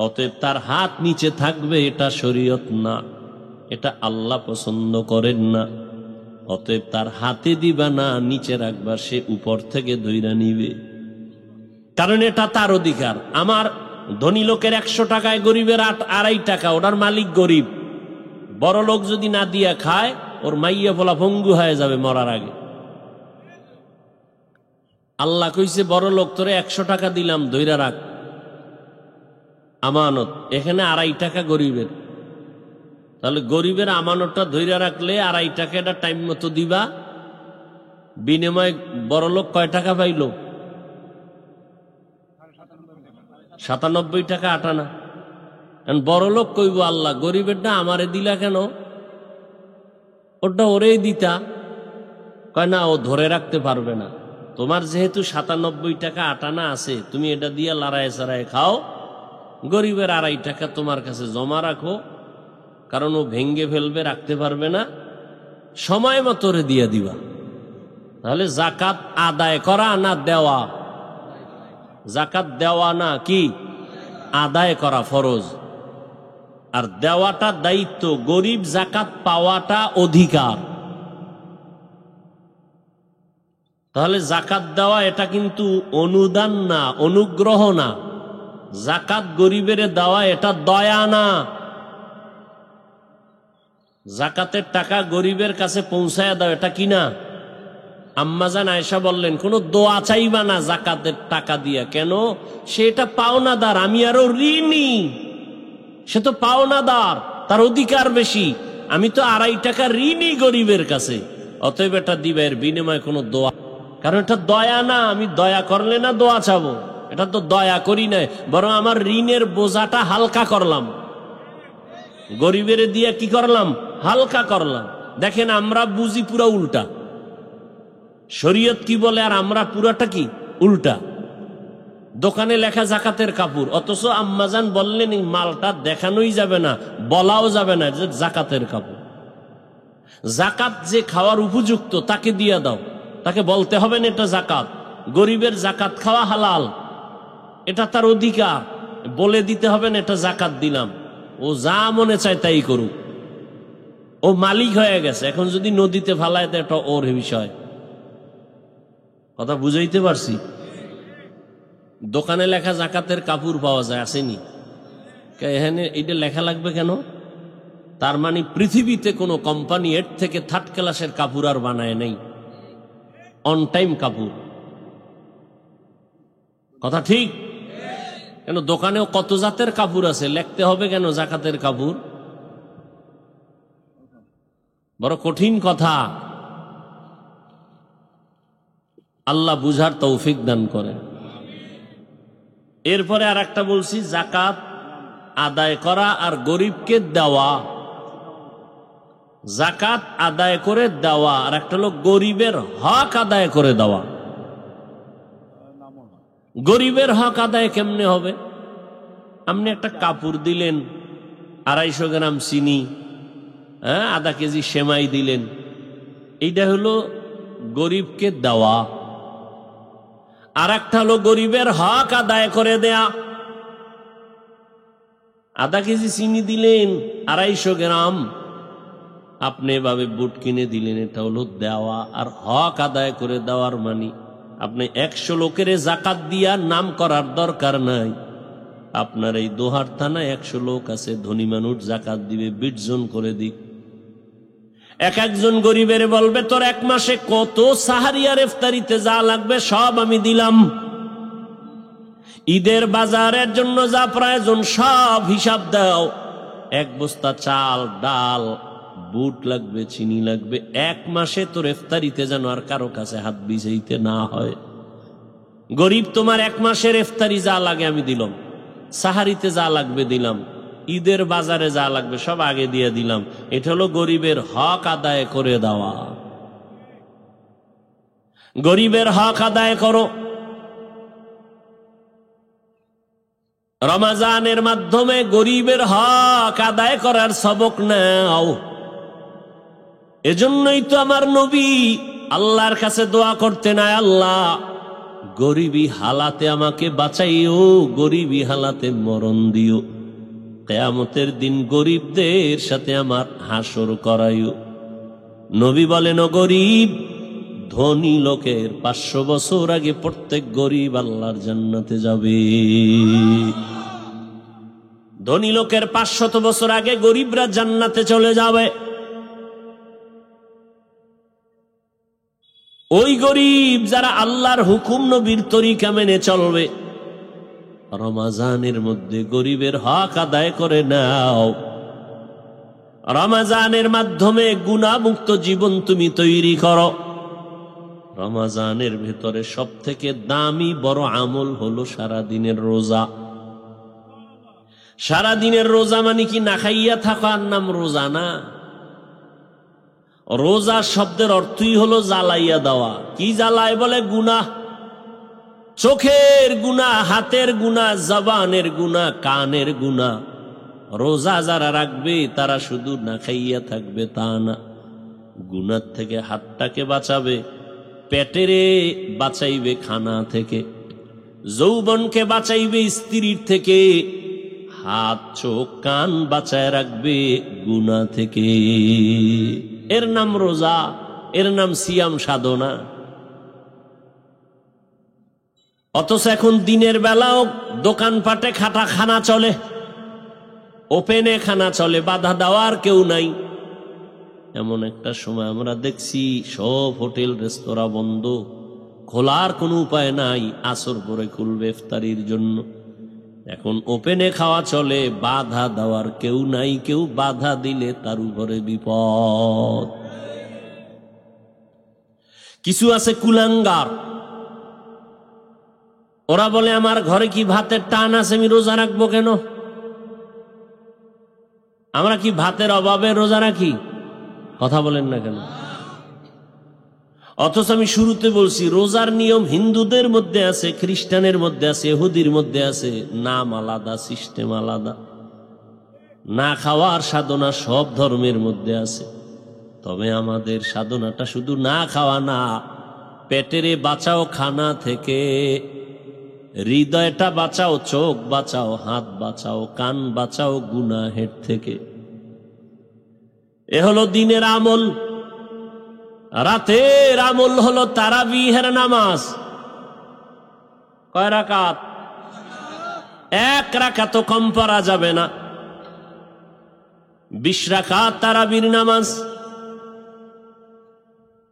S1: অতএব তার হাত নিচে থাকবে, এটা শরীয়ত না, এটা আল্লাহ পছন্দ করেন না। অতএব তার হাতে দিবা না, নিচে রাখবা, সে উপর থেকে ধইরা নিবে, কারণ এটা তার অধিকার। আমার ধনী লোকের 100 টাকায় গরিবের 2.5 টাকা, ওটার মালিক গরিব। বড় লোক যদি না দিয়া খায়, ওর মাইয়া বলা ভঙ্গু হয়ে যাবে মরার আগে। আল্লাহ কইছে বড় লোক তোরে 100 টাকা দিলাম, ধইরা রাখ, আমানত। এখানে 2.5 টাকা গরিবের, তাহলে গরিবের আমানতটা ধইরা রাখলে 2.5 টাকা, এটা টাইম মতো দিবা। বিনিময়ে বড় লোক কয় টাকা পাইল? 97 টাকা 8 আনা। বড় লোক কইব আল্লাহ গরিবেরটা আমারে দিলা কেন? ওটা ওরেই দিতা। কয় না, ও ধরে রাখতে পারবে না, তোমার যেহেতু 97 টাকা 8 আনা আছে, তুমি এটা দিয়া লড়াই সারায় খাও, গরিবের 2.5 টাকা তোমার কাছে জমা রাখো, কারণ ও ভেঙ্গে ফেলবে, রাখতে পারবে না, সময় মতো রে দিয়া দিবা। তাহলে জাকাত আদায় করা না দেওয়া? জাকাত দেওয়া না কি আদায় করা ফরজ, আর দেওয়াটা দায়িত্ব। গরিব জাকাত পাওয়াটা অধিকার। তাহলে জাকাত দেওয়া এটা কিন্তু অনুদান না, অনুগ্রহ না। জাকাত গরিবের দেওয়া এটা দয়া না। জাকাতের টাকা গরিবের কাছে পৌঁছায় দাও, এটা কি না? আম্মাজান আয়েশা বললেন, কোনো দোয়া চাইবা না জাকাতের টাকা দিয়া। কেন? সে এটা পাওনাদার, আমি আরো ঋণী। সে তো পাওনাদার, তার অধিকার বেশি, আমি তো 2.5 টাকা ঋণী গরিবের কাছে। অতএব এটা দিবে, এর বিনিময়ে কোনো দোয়া, কারণ এটা দয়া না। আমি দয়া করলে না দোয়া চাবো, এটা তো দয়া করি নাই, বরং আমার ঋণের বোঝাটা হালকা করলাম, গরিবের দিয়ে কি করলাম? হালকা করলাম। দেখেন আমরা বুঝি পুরা উল্টা, শরীয়ত কি বলে আর আমরা পুরাটা কি উল্টা। দোকানে লেখা জাকাতের কাপড়, অথচ আম্মাজান বললেন এই মালটা দেখানোই যাবে না, বলাও যাবে না যে জাকাতের কাপড়। জাকাত যে খাওয়ার উপযুক্ত তাকে দিয়ে দাও, তাকে বলতে হবে না এটা জাকাত। গরিবের জাকাত খাওয়া হালাল, এটা তার অধিকার, বলে দিতে হবে না এটা জাকাত দিলাম। ও যা মনে চায় তাই করুক, ও মালিক হয়ে গেছে। এখন যদি নদীতে ফালায় দেয় এটা ওর বিষয়। কথা বুঝাইতে পারছি? দোকানে লেখা জাকাতের কাপড় পাওয়া যায়, আসেনি? এখানে এটা লেখা লাগবে কেন? তার মানে পৃথিবীতে কোনো কোম্পানি এর থেকে 3rd ক্লাসের কাপড় আর বানায় নেই, অন টাইম কাপড়। কথা ঠিক? কেন দোকানেও কত জাতের কাপড় আছে, লিখতে হবে কেন জাকাতের কাপড়? বড় কঠিন কথা। আল্লাহ বুঝার তৌফিক দান করে। এরপরে আর একটা বলছি, জাকাত আদায় করা আর গরিবকে দেওয়া। জাকাত আদায় করে দেওয়া আর একটা হলো গরিবের হক আদায় করে দেওয়া। গরিবের হক আদায় কেমনে হবে? আপনি একটা কাপড় দিলেন, 250 গ্রাম চিনি, আধা কেজি সেমাই দিলেন, এইটা হলো গরিবকে দেওয়া। আর একটা হলো গরিবের হক আদায় করে দেয়া। আধা কেজি চিনি দিলেন, 250 গ্রাম আপনি এভাবে বুট কিনে দিলেন, এটা হলো দেওয়া। আর হক আদায় করে দেওয়ার মানে আপনি 100 লোকের জাকাত দিয়া নাম করার দরকার নাই। আপনার এই দোহার থানায় 100 লোক আছে, ধনী মানুষ জাকাত দিবে, 20 জন করে দিক। একজন গরিবের বলবে তোর এক মাসে কত সাহারি আর ইফতারিতে যা লাগবে সব আমি দিলাম, ঈদের বাজারের জন্য যা প্রয়োজন সব হিসাব দাও, এক বস্তা চাল ডাল বুট লাগবে চিনি লাগবে, এক মাসে তোর ইফতারিতে যেন আর কারো কাছে হাত বিছাইতে না হয়। গরিব তোমার এক মাসের ইফতারি যা লাগে আমি দিলাম, সাহারিতে যা লাগবে দিলাম, ঈদের বাজারে যা লাগবে সব আগে দিয়ে দিলাম। এটা হলো গরিবের হক আদায় করে দেওয়া। গরিবের হক আদায় করো। রমজানের মাধ্যমে গরিবের হক আদায় করার সবক নাও। এজন্যই তো আমার নবী আল্লাহর কাছে দোয়া করতেন, আয় আল্লাহ গরিবী হালাতে আমাকে বাঁচাইও, গরিবী হালাতে মরণ দিও, কিয়ামতের দিন গরিবদের সাথে আমার হাসর করাইও। নবী বলেন, ও গরিব, ধনী লোকের 500 বছর আগে প্রত্যেক গরিব আল্লাহর জান্নাতে যাবে। ধনী লোকের 500 বছর আগে গরিবরা জান্নাতে চলে যাবে। ওই গরিব যারা আল্লাহর হুকুম নবীর তরিকা মেনে চলবে। রমজানের মধ্যে গরিবের হক আদায় করে নাও। রমজানের মাধ্যমে গুনাহমুক্ত জীবন তুমি তৈরি করো। রমজানের ভেতরে সব থেকে দামি বড় আমল হলো সারাদিনের রোজা। সারাদিনের রোজা মানে কি না খাইয়া থাকার নাম রোজা না। রোজা শব্দের অর্থই হলো জ্বালাইয়া দেওয়া। কি জ্বালায় বলে? গুনাহ। চোখের গুনাহ, হাতের গুনাহ, জবানের গুনাহ, কানের গুনাহ। রোজা যারা রাখবে তারা শুধু না খাইয়া থাকবে তা না, গুনাহ থেকে হাতটাকে বাঁচাবে, পেটেরে বাঁচাইবে খানা থেকে, যৌবনকে বাঁচাইবে স্ত্রীর থেকে, হাত চোখ কান বাঁচায় রাখবে গুনাহ থেকে। এর নাম রোজা, এর নাম সিয়াম সাধনা। অথচ এখন দিনের বেলাও দোকানপাটে খানা চলে, ওপেনে খানা চলে, বাধা দেওয়ার কেউ নাই। এমন একটা সময় আমরা দেখছি সব হোটেল রেস্তোরাঁ বন্ধ, খোলার কোনো উপায় নাই, আসর পরে খুলবে ইফতারির জন্য। এখন ওপেনে খাওয়া চলে, বাধা দেওয়ার কেউ নাই, কেউ বাধা দিলে তার উপরে বিপদ। কিছু আছে কুলাঙ্গার, ওরা বলে আমার ঘরে কি ভাতের টান আছে, আমি রোজা রাখবো কেন? আমরা কি ভাতের অভাবে রোজা রাখি? কথা বলেন না কেন? অথচ আমি শুরুতে বলছি রোজার নিয়ম হিন্দুদের মধ্যে আছে, খ্রিস্টানের মধ্যে আছে, ইহুদির মধ্যে আছে, নাম আলাদা, সিস্টেম আলাদা। না খাওয়ার সাধনা সব ধর্মের মধ্যে আছে। তবে আমাদের সাধনাটা শুধু না খাওয়া না, পেটেরে বাঁচাও খানা থেকে, হৃদয়টা বাঁচাও, চোখ বাঁচাও, হাত বাঁচাও, কান বাঁচাও গুনাহের থেকে। এ হলো দিনের আমল। রাতের আমল হলো তারাবিহের নামাজ। কয় রাকাত? 1 রাকাত কম পড়া যাবে না। 20 রাকাত তারাবির নামাজ।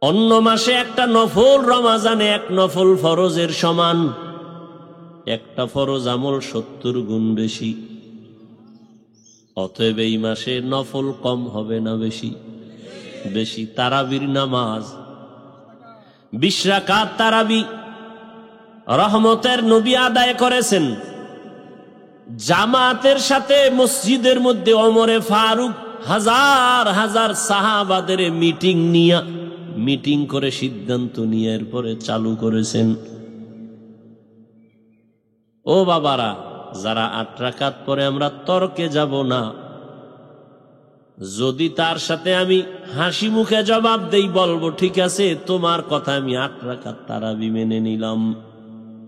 S1: অন্য মাসে একটা নফল, রমজানে 1 নফল ফরজের সমান। একটা ফরজ আমল 70 গুণ বেশি। অতএব এই মাসে নফল কম হবে না বেশি? বেশি। তারাবির নামাজ 20 রাকাত তারাবি রহমতের নবী আদায় করেছেন জামাতের সাথে মসজিদের মধ্যে। ওমরে ফারুক হাজার হাজার সাহাবাদের মিটিং করে সিদ্ধান্ত নিয়ে এরপরে চালু করেছেন। ও বাবারা, যারা 8 রাকাত পরে আমরা তর্কে যাব না। যদি তার সাথে আমি হাসি মুখে জবাব দেই, বলবো ঠিক আছে তোমার কথা, আমি 8 রাকাত তারাবি মেনে নিলাম,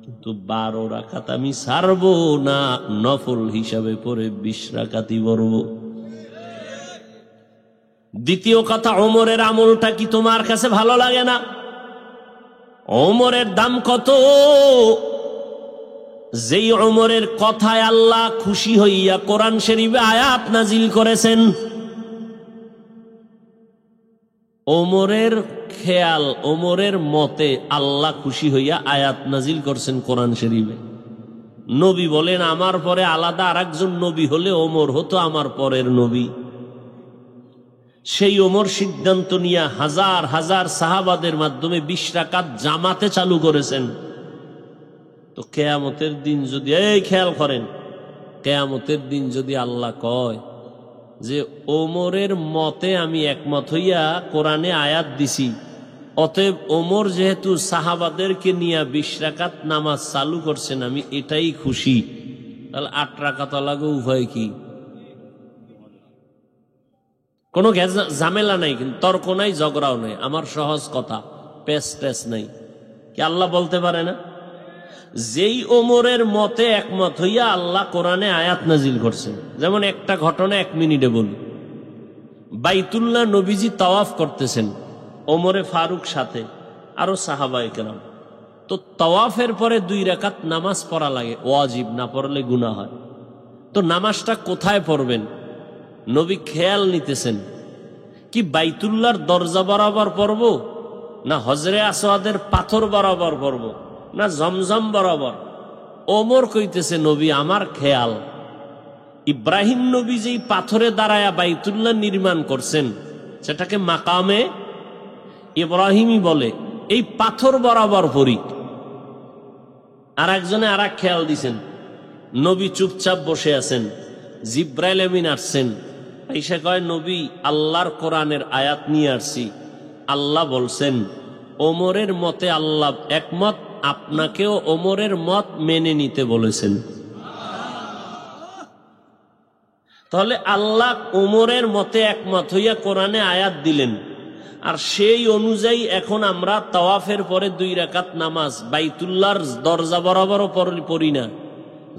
S1: কিন্তু 12 রাকাত আমি ছাড়বো না, নফল হিসাবে পরে 20 রাকাতই পড়ব। দ্বিতীয় কথা, ওমরের আমলটা কি তোমার কাছে ভালো লাগে না? ওমরের দাম কত? যেই ওমরের কথায় আল্লাহ খুশি হইয়া কোরআন শরীফে আয়াত নাজিল করেছেন। ওমরের খেয়াল, ওমরের মতে আল্লাহ খুশি হইয়া আয়াত নাজিল করছেন কোরআন শরীফে। নবী বলেন আমার পরে আলাদা আরেকজন নবী হলে ওমর হতো আমার পরের নবী। সেই ওমর সিদ্ধান্ত নিয়ে হাজার হাজার সাহাবাদের মাধ্যমে 20 রাকাত জামাতে চালু করেছেন। তো কেয়ামতের দিন যদি, এই খেয়াল করেন, কেয়ামতের দিন যদি আল্লাহ কয় যে ওমরের মতে আমি একমত হইয়া কোরআনে আয়াত দিছি, অতএব ওমর যেহেতু সাহাবাদেরকে নিয়ে 20 রাকাত নামাজ চালু করছেন, আমি এটাই খুশি, তাহলে 8 রাকাত লাগো, উভয় কি? কোনো ঝামেলা নাই, কিন্তু তর্ক নাই, ঝগড়াও নাই, আমার সহজ কথা, পেস টেস নাই। কি আল্লাহ বলতে পারে না? যেই ওমরের মতে একমত হইয়া আল্লাহ কোরআনে আয়াত নাজিল করছেন। যেমন একটা ঘটনা 1 মিনিটে বলি। বাইতুল্লাহ নবীজি তাওয়াফ করতেছেন, ওমরে ফারুক সাথে, আরো সাহাবায়ে কেরাম। তো তাওয়াফের পরে 2 রাকাত নামাজ পড়া লাগে, ওয়াজিব, না পড়লে গুনাহ হয়। তো নামাজটা কোথায় পড়বেন? নবী খেয়াল নিতেছেন, কি বাইতুল্লাহর দরজা বরাবর পড়ব, না হজরে আসওয়াদের পাথর বরাবর পড়ব, না জমজম বরাবর? ওমর কইতেছে নবী আমার খেয়াল, ইব্রাহিম নবী যেই পাথরে দাঁড়ায়া বাইতুল্লাহ নির্মাণ করছেন সেটাকে মাকামে ইব্রাহিমই বলে, এই পাথর বরাবর পড়ি। আর একজনে আর এক খেয়াল দিছেন, নবী চুপচাপ বসে আছেন, জিব্রাইল আমিন আসছেন, এসে কয় নবী আল্লাহর কোরআনের আয়াত নিয়ে আসছি, আল্লাহ বলছেন ওমরের মতে আল্লাহ একমত, আপনাকেও ওমরের মত মেনে নিতে বলেছেন। তাহলে আল্লাহ ওমরের মতে একমত হইয়া কোরআনে আয়াত দিলেন, আর সেই অনুযায়ী এখন আমরা তাওয়াফের পরে 2 রাকাত নামাজ বাইতুল্লাহর দরজা বরাবরও পড়ি না,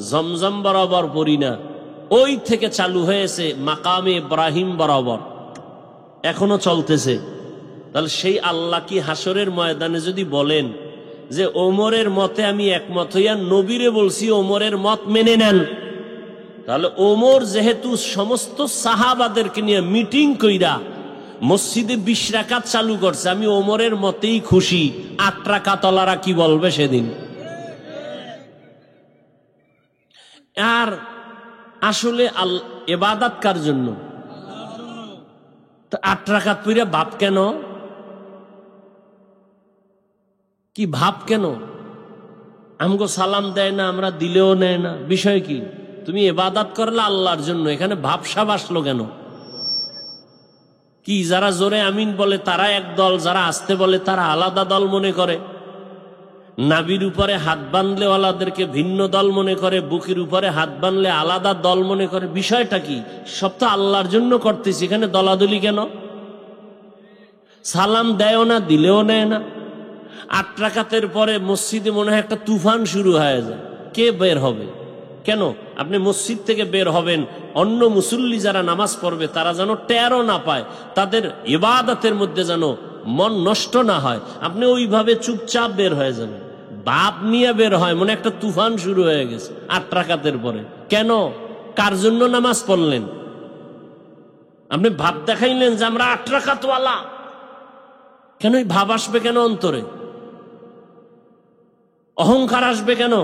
S1: জমজম বরাবর পড়ি না, ওই থেকে চালু হয়েছে মাকামে ইব্রাহিম বরাবর, এখনো চলতেছে। তাহলে সেই আল্লাহ কি হাসরের ময়দানে যদি বলেন যে ওমরের মতে আমি একমত হইয়া নবীরে বলছি ওমরের মত মেনে নেন, তাহলে ওমর যেহেতু সমস্ত সাহাবাদেরকে নিয়ে মিটিং কইরা মসজিদে 20 রাকাত চালু করছে, আমি ওমরের মতেই খুশি, 8 রাকাতওয়ালারা কি বলবে সেদিন? আর আসলে ইবাদত কার জন্য? 8 রাকাত পড়ে ভাব কেন? কি ভাব কেন? আমগো সালাম দেয় না, আমরা দিলেও নেয় না, বিষয় কি? তুমি ইবাদত করলে আল্লাহর জন্য, এখানে ভাবসাব আসলো কেন? কি যারা জোরে আমিন বলে তারা এক দল, যারা আসতে বলে তারা আলাদা দল মনে করে, নাভির উপরে হাত বাঁধলে ওয়ালাদেরকে ভিন্ন দল মনে করে, বুকের উপরে হাত বাঁধলে আলাদা দল মনে করে, বিষয়টা কি? সব তো আল্লাহর জন্য করতেছি, এখানে দলাদলি কেন? সালাম দেয়ও না, দিলেও নেয় না। 8 রাকাতের পরে মসজিদে মনে হয় একটা তুফান শুরু হয়ে যায়, কে বের হবে? কেন? আপনি মসজিদ থেকে বের হবেন, অন্য মুসল্লি যারা নামাজ পড়বে তারা যেন টেরও না পায়, তাদের ইবাদতের মধ্যে যেন মন নষ্ট না হয়, আপনি ওইভাবে চুপচাপ বের হয়ে যাবেন। বাপ নিয়ে বের হয়, মনে একটা তুফান শুরু হয়ে গেছে 8 রাকাতের পরে। কেন? কার জন্য নামাজ পড়লেন? আপনি ভাব দেখাইলেন যে আমরা 8 রাকাতওয়ালা, কেন? এই ভাব আসবে কেন অন্তরে? অহংকার আসবে কেন?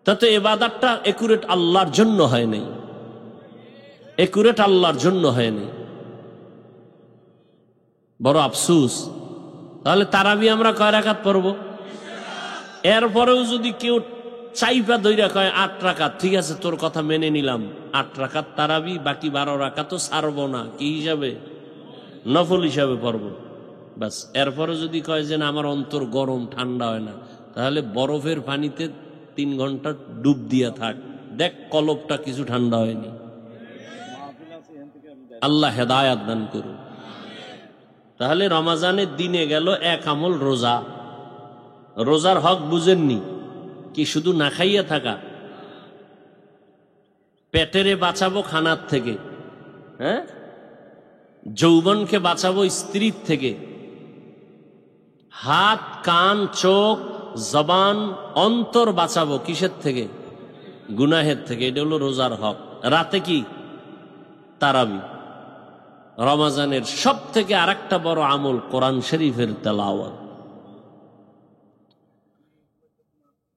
S1: তাতে ইবাদতটা একুরেট আল্লাহর জন্য হয় নাই, একুরেট আল্লাহর জন্য হয় নাই। বড় আফসোস। তাহলে তারাবি আমরা কয় রাকাত পড়ব? এরপরেও যদি কেউ চাইপা দইরা কয় 8 রাকাত, ঠিক আছে তোর কথা মেনে নিলাম, 8 রাকাত তারাবি, বাকি 12 রাকাত ছাড়বো না, কি হিসাবে? নফল হিসাবে পড়ব, বাস। এরপরে যদি কয় যে না আমার অন্তর গরম, ঠান্ডা হয় না, তাহলে বরফের পানিতে 3 ঘন্টা ডুব দিয়া থাক, দেখ কলবটা কিছু ঠান্ডা হয়নি। আল্লাহ হেদায়াত দান করুন। তাহলে রমাজানের দিনে গেল এক আমল রোজা। রোজার হক বুঝেননি কি? শুধু না খাইয়া থাকা। পেটেরে বাঁচাবো খানার থেকে, হ্যাঁ, যৌবনকে বাঁচাবো স্ত্রীর থেকে, হাত কান চোখ জবান অন্তর বাঁচাবো কিসের থেকে? গুনাহের থেকে। এটা হলো রোজার হক। রাতে কি? তারাবি। রমজানের সব থেকে আরেকটা বড় আমল কোরআন শরীফের তেলাওয়াত।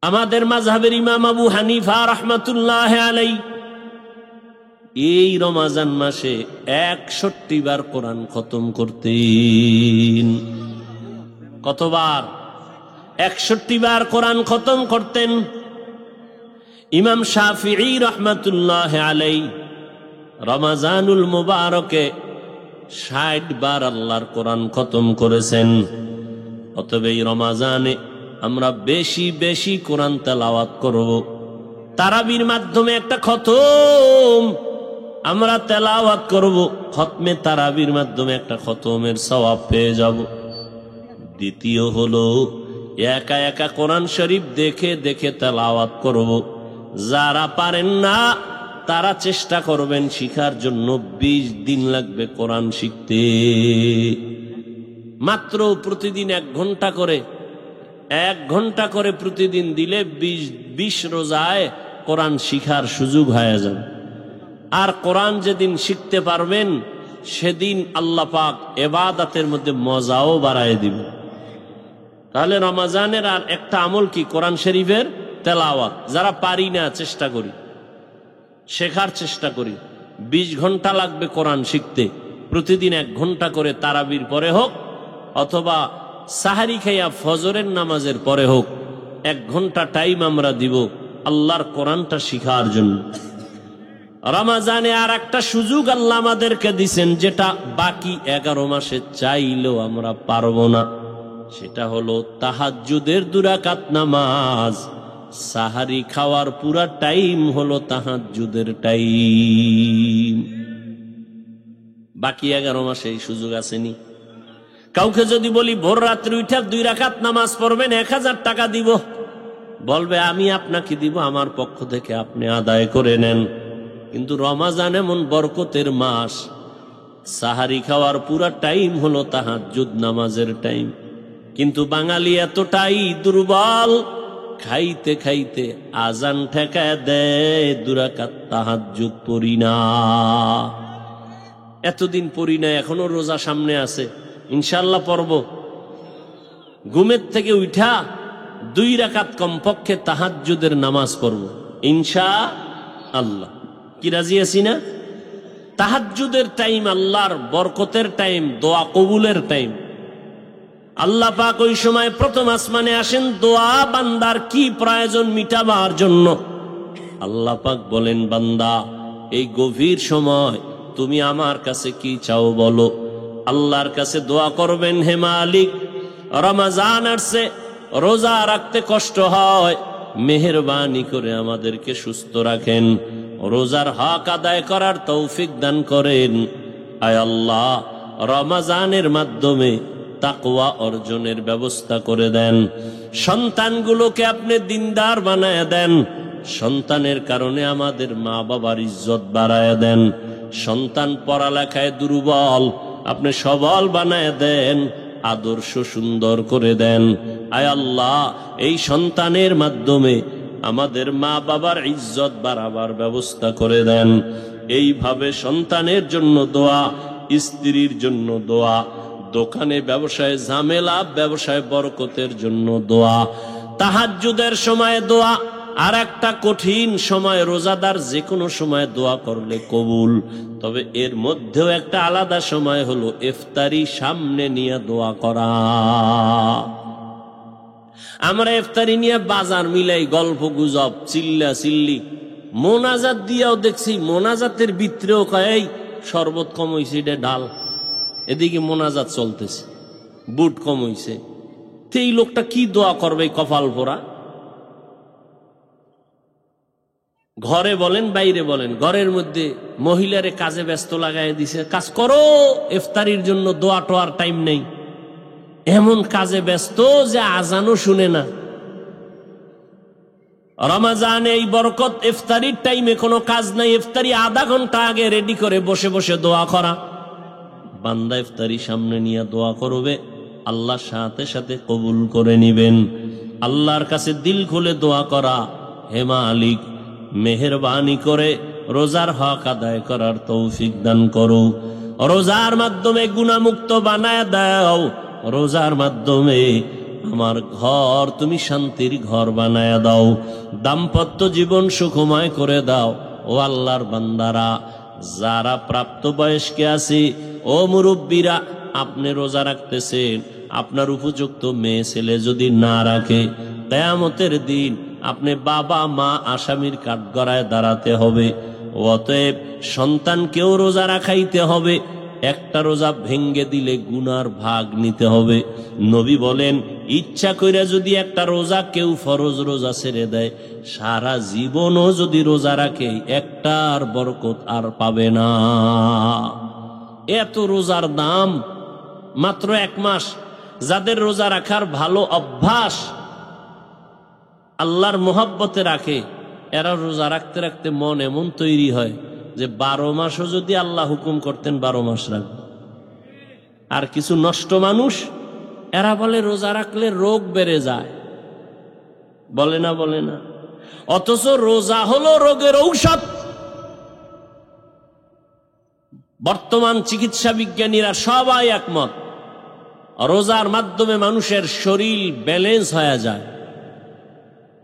S1: আমাদের মাযহাবের ইমাম আবু হানিফা রাহমাতুল্লাহ আলাইহি এই রমজান মাসে 61 বার কোরআন খতম করতেন। কতবার? 61 বার কোরআন খতম করতেন। ইমাম শাফিঈ রাহমাতুল্লাহ আলাইহি রমজানুল মুবারকে 60 বার আল্লাহর কোরআন খতম করেছেন। অতএব এই রমজানে আমরা বেশি বেশি কোরআন তেলাওয়াত করব। তারাবির মাধ্যমে একটা খতম আমরা তেলাওয়াত করব, খতমে তারাবির মাধ্যমে একটা খতমের সওয়াব পেয়ে যাব। দ্বিতীয় হলো একা একা কোরআন শরীফ দেখে দেখে তেলাওয়াত করব। যারা পারেন না তারা চেষ্টা করবেন শিখার জন্য। 20 দিন লাগবে কোরআন শিখতে। মাত্র প্রতিদিন 1 ঘন্টা করে, 1 ঘন্টা করে প্রতিদিন দিলে 20 রোজায় কোরআন শিখার সুযোগ হয়ে যাবে। আর কোরআন যেদিন শিখতে পারবেন সেদিন আল্লাহ পাক ইবাদতের মধ্যে মজাও বাড়ায় দিবেন। তাহলে রমজানের আর একটা আমল কি? কোরআন শরীফের তেলাওয়াত। যারা পারি না চেষ্টা করি, শেখার চেষ্টা করি। 20 ঘন্টা লাগবে কোরআন শিখতে। প্রতিদিন 1 ঘন্টা করে তারাবির পরে হোক অথবা সাহারি খাইয়া ফজরের নামাজের পরে হোক 1 ঘন্টা টাইম আমরা দিব আল্লাহর কোরআনটা শিখার জন্য। রমজানে আর একটা সুযোগ আল্লাহ আমাদেরকে দিছেন, যেটা বাকি 11 মাসে চাইলেও আমরা পারবো না। সেটা হলো তাহাজ্জুদের 2 রাকাত নামাজ। সাহারি খাওয়ার পুরা টাইম হলো তাহাজ্জুদের টাইম। বাকি 11 মাসে এই সুযোগ আসেনি। কাউকে যদি বলি ভোর রাত্রে উঠে 2 রাকাত নামাজ পড়বেন 1000 টাকা দিব, বলবে আমি আপনাকে দিব, আমার পক্ষ থেকে আপনি আদায় করে নেন। কিন্তু রমজান এমন বরকতের মাস, সাহারি খাওয়ার পুরা টাইম হলো তাহাজ্জুদ নামাজের টাইম। কিন্তু বাঙালি এতটাই দুর্বল, খাইতে খাইতে আজান ঠেকায় দেয়, 2 রাকাত তাহাজ্জুদ পড়ি না। এতদিন পড়ি না, এখনো রোজা সামনে আছে, ইনশাআল্লাহ পড়ব। ঘুমের থেকে উঠা 2 রাকাত কমপক্ষে তাহাজ্জুদের নামাজ পড়ব ইনশাআল্লাহ। কি রাজি আছি না? তাহাজ্জুদের টাইম আল্লাহর বরকতের টাইম, দোয়া কবুলের টাইম। আল্লাহ পাক ওই সময় প্রথম আসমানে আসেন দোয়া বান্দার কি প্রয়োজন মিটাবার জন্য। আল্লাহ পাক বলেন, বান্দা এই গভীর সময় তুমি আমার কাছে কি চাও বলো। আল্লাহর কাছে দোয়া করবেন, হে মালিক রমজান আসছে, রোজা রাখতে কষ্ট হয়, মেহেরবানি করে আমাদেরকে সুস্থ রাখেন, রোজার হক আদায় করার তৌফিক দান করেন। আয় আল্লাহ রমজানের মাধ্যমে তাকওয়া অর্জনের ব্যবস্থা করে দেন। সন্তানগুলোকে আপনি দিনদার বানায় দেন। সন্তানের কারণে আমাদের মা বাবার ইজ্জত বাড়ায় দেন। সন্তান পড়ালেখায় দুর্বল, আপনি সবল বানায় দেন, আদর্শ সুন্দর করে দেন। আয় আল্লাহ এই সন্তানের মাধ্যমে আমাদের মা বাবার ইজ্জত বাড়াবার ব্যবস্থা করে দেন। এইভাবে সন্তানের জন্য দোয়া, স্ত্রীর জন্য দোয়া, দোকানে ব্যবসায় ঝামেলা, ব্যবসায় বরকতের জন্য দোয়া, তাহাজ্জুদের সময় দোয়া। আর একটা কঠিন সময়, রোজাদার যে কোনো সময় দোয়া করলে কবুল, তবে এর মধ্যেও একটা আলাদা সময় হলো ইফতারি সামনে নিয়ে দোয়া করা। আমরা ইফতারি নিয়ে বাজার মিলাই, গল্প গুজব, চিল্লা চিল্লি, মোনাজাত দিয়েও দেখছি মোনাজাতের ভিতরেও কয় শরবত কম হইছে, এটা ডাল। এদিকে মোনাজাত চলতেছে, বুট কম হইছে। তো এই লোকটা কি দোয়া করবে কপাল পোড়া? ঘরে বলেন বাইরে বলেন, ঘরের মধ্যে মহিলারে কাজে ব্যস্ত লাগাই দিছে, কাজ করো, ইফতারির জন্য দোয়া টোয়ার টাইম নেই। এমন কাজে ব্যস্ত যে আজানও শুনে না। রমজানে এই বরকত, ইফতারির টাইমে কোনো কাজ নাই, ইফতারি আধা ঘন্টা আগে রেডি করে বসে বসে দোয়া করা। বান্দা ইফতারি সামনে নিয়ে দোয়া করবে, আল্লাহ সাথে সাথে কবুল করে নিবেন। আল্লাহর কাছে দিল খুলে দোয়া করা, হে মালিক মেহেরবানি করে রোজার হক আদায় করার তৌফিক দান করো। রোজার মাধ্যমে গুনাহমুক্ত বানায় দাও, রোজার মাধ্যমে আমার ঘর তুমি শান্তির ঘর বানায় দাও, দাম্পত্য জীবন সুখময় করে দাও। ও আল্লাহর বান্দারা, যারা প্রাপ্তবয়স্কে আছে, ও মুরব্বীরা, আপনি রোজা রাখতেছেন, আপনার উপযুক্ত মেয়ে ছেলে যদি না রাখে, কিয়ামতের দিন আপনি বাবা মা আসামির কাঠগড়ায় দাঁড়াতে হবে। অতএব সন্তানকেও রোজা রাখাইতে হবে, একটা রোজা ভেঙ্গে দিলে গুনার ভাগ নিতে হবে। নবী বলেন, ইচ্ছা কইরা যদি একটা রোজা কেউ ফরজ রোজা ছেড়ে দেয়, সারা জীবনও যদি রোজা রাখে একটার বরকত আর পাবে না। এত রোজার দাম মাত্র 1 মাস। যাদের রোজা রাখার ভালো অভ্যাস, আল্লাহর মোহাব্বতে রাখে, এরা রোজা রাখতে রাখতে মন এমন তৈরি হয় যে 12 মাসও যদি আল্লাহ হুকুম করতেন 12 মাস রাখবে। আর কিছু নষ্ট মানুষ, এরা বলে রোজা রাখলে রোগ বেড়ে যায়, বলে না বলে না, অথচ রোজা হলো রোগের ঔষধ। বর্তমান চিকিৎসা বিজ্ঞানীরা সবাই একমত, রোজার মাধ্যমে মানুষের শরীর ব্যালেন্স হয়ে যায়।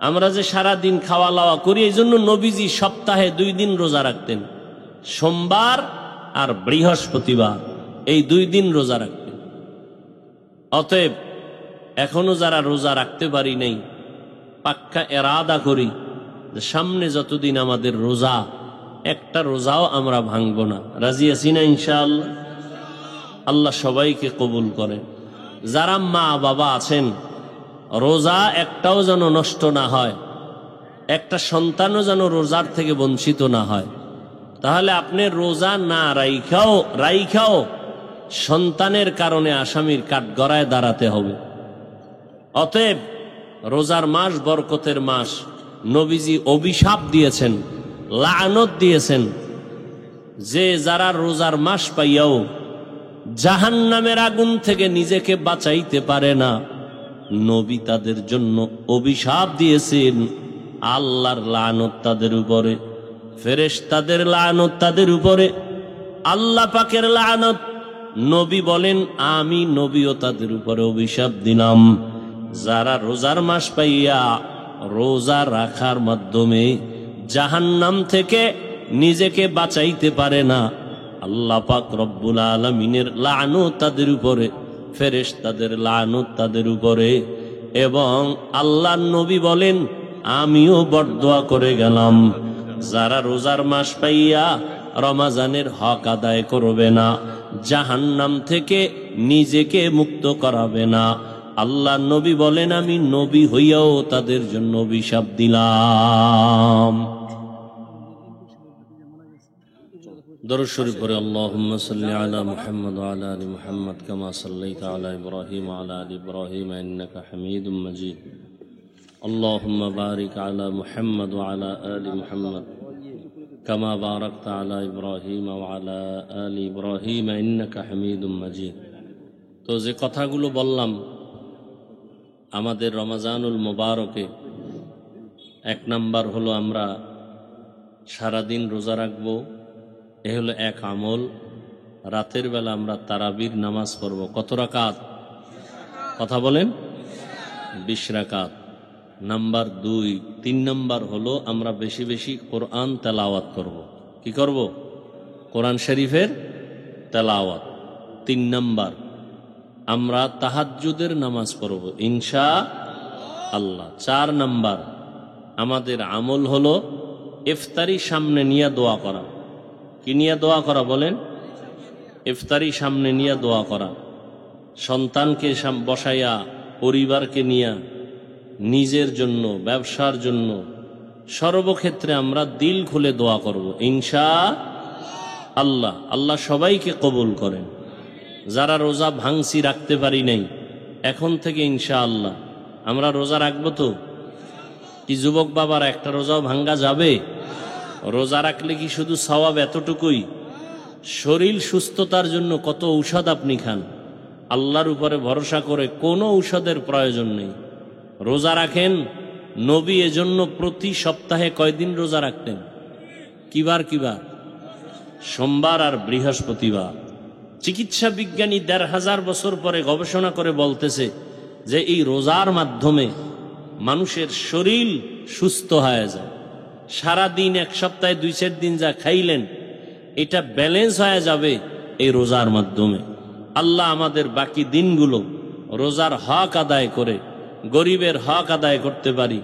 S1: আমরা যে সারা দিন খাওয়া লাওয়া করি, এই জন্য নবীজি সপ্তাহে 2 দিন রোজা রাখতেন, সোমবার আর বৃহস্পতিবার, এই 2 দিন রোজা রাখতেন। অতএব এখনো যারা রোজা রাখতে পারি নাই, পাক্কা এরাদা করি যে সামনে যতদিন আমাদের রোজা, একটা রোজাও আমরা ভাঙবো না। রাজি আছি না ইনশাআল্লাহ? আল্লাহ সবাইকে কবুল করেন। যারা মা বাবা আছেন, রোজা একটাও যেন নষ্ট না হয়, একটা সন্তানও যেন রোজার থেকে বঞ্চিত না হয়। তাহলে আপনি রোজা না রাইখাও সন্তানের কারণে আসামির কাঠগড়ায় দাঁড়াতে হবে। অতএব রোজার মাস বরকতের মাস। নবীজি অভিশাপ দিয়েছেন, লানত দিয়েছেন যে যারা রোজার মাস পাইয়াও জাহান্নামের আগুন থেকে নিজেকে বাঁচাইতে পারে না, নবী তাদের জন্য অভিশাপ দিয়েছেন। আল্লাহর লানত তাদের উপরে, ফেরেশতাদের লানত তাদের উপরে, আল্লাহ পাকের লানত। নবী বলেন, আমি নবীও তাদের উপরে অভিশাপ দিলাম, যারা রোজার মাস পাইয়া রোজা রাখার মাধ্যমে জাহান্নাম থেকে নিজেকে বাঁচাইতে পারে না। আল্লাহ পাক রব্বুল আলামিনের লানত তাদের উপরে, ফেরেশতাদের লানত তাদের উপরে। এবং আল্লাহর নবী বলেন, আমিও বরদোয়া করে গেলাম, যারা রোজার মাস পাইয়া রমাজানের হক আদায় করবে না, জাহান্নাম থেকে নিজেকে মুক্ত করাবে না, আল্লাহর নবী বলেন আমি নবী হইয়াও তাদের জন্য অভিশাপ দিলাম। দরুদ শরীফ পড়ে আল্লাহুম্মা সাল্লি আলা মুহাম্মদ ওয়া আলা আলি মুহাম্মদ কামা সাল্লাইতা আলা ইব্রাহিম ওয়া আলা আলি ইব্রাহিম ইন্নাকা হামিদুম মাজিদ। আল্লাহুম্মা বারিক আলা মুহাম্মদ ওয়া আলা আলি মুহাম্মদ কামা বারাকতা আলা ইব্রাহিম ওয়া আলা আলি ইব্রাহিম ইন্নাকা হামিদুম মাজিদ। তো যে কথাগুলো বললাম, আমাদের রমজানুল মুবারকে 1 নাম্বার হলো আমরা সারাদিন রোজা রাখবো। এ হলো 1 আমল। রাতের বেলা আমরা তারাবির নামাজ পড়ব। কত রাকাত? কথা বলেন। 20 রাকাত। নাম্বার 2। 3 নাম্বার হলো আমরা বেশি বেশি কোরআন তেলাওয়াত করব। কি করব? কোরআন শরীফের তেলাওয়াত। 3 নাম্বার আমরা তাহাজ্জুদের নামাজ পড়ব ইনশাআল্লাহ। 4 নাম্বার আমাদের আমল হলো ইফতারি সামনে নিয়ে দোয়া করা। কি নিয়ে দোয়া করা বলেন? ইফতারি সামনে নিয়ে দোয়া করা। সন্তানকে বসাইয়া, পরিবারকে নিয়ে, নিজের জন্য, ব্যবসার জন্য, সর্বক্ষেত্রে আমরা দিল খুলে দোয়া করব ইনশাআল্লাহ। আল্লাহ সবাইকে কবুল করেন। যারা রোজা ভাঙছি, রাখতে পারি নাই, এখন থেকে ইনশাআল্লাহ আমরা রোজা রাখবো। তো কি যুবক বাবার একটা রোজাও ভাঙ্গা যাবে? রোজা রাখলে কি শুধু সওয়াব এতটুকুই? শরীর সুস্থতার জন্য কত ঔষধ আপনি খান, আল্লাহর উপরে ভরসা করে কোনো ঔষধের প্রয়োজন নেই। রোজা রাখেন। নবী এজন্য প্রতি সপ্তাহে কয়দিন রোজা রাখতেন? কিবার? সোমবার আর বৃহস্পতিবার। চিকিৎসা বিজ্ঞানী ১৫০০ বছর পরে গবেষণা করে বলতেছে যে এই রোজার মাধ্যমে মানুষের শরীর সুস্থ হয়ে যায়। সারাদিন, এক সপ্তাহে ২-৪ দিন যা খাইলেন, এটা ব্যালেন্স হয়ে যাবে এই রোজার মাধ্যমে। আল্লাহ আমাদের বাকি দিনগুলো রোজার হক আদায় করে গরিবের হক আদায় করতে পারি।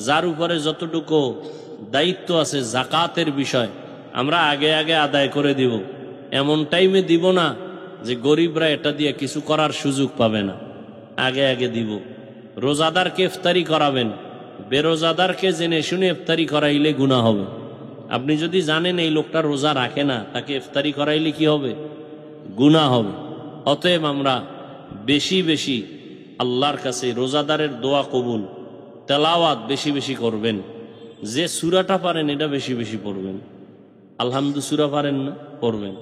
S1: যার উপরে যতটুকু দায়িত্ব আছে জাকাতের বিষয়, আমরা আগে আগে আদায় করে দিব। এমন টাইমে দিব না যে গরিবরা এটা দিয়ে কিছু করার সুযোগ পাবে না, আগে আগে দিব। রোজাদারকে ইফতারি করাবেন, বেরোজাদারকে জেনে শুনে ইফতারি করাইলে গুনাহ হবে। আপনি যদি জানেন এই লোকটা রোজা রাখে না, তাকে ইফতারি করাইলে কি হবে? গুনাহ হবে। অতএব আমরা বেশি বেশি আল্লাহর কাছে রোজাদারের দোয়া কবুল, তেলাওয়াত বেশি বেশি করবেন। যে সূরাটা পারেন এটা বেশি বেশি পড়বেন। আলহামদু সূরা পারেন না, পড়বেন।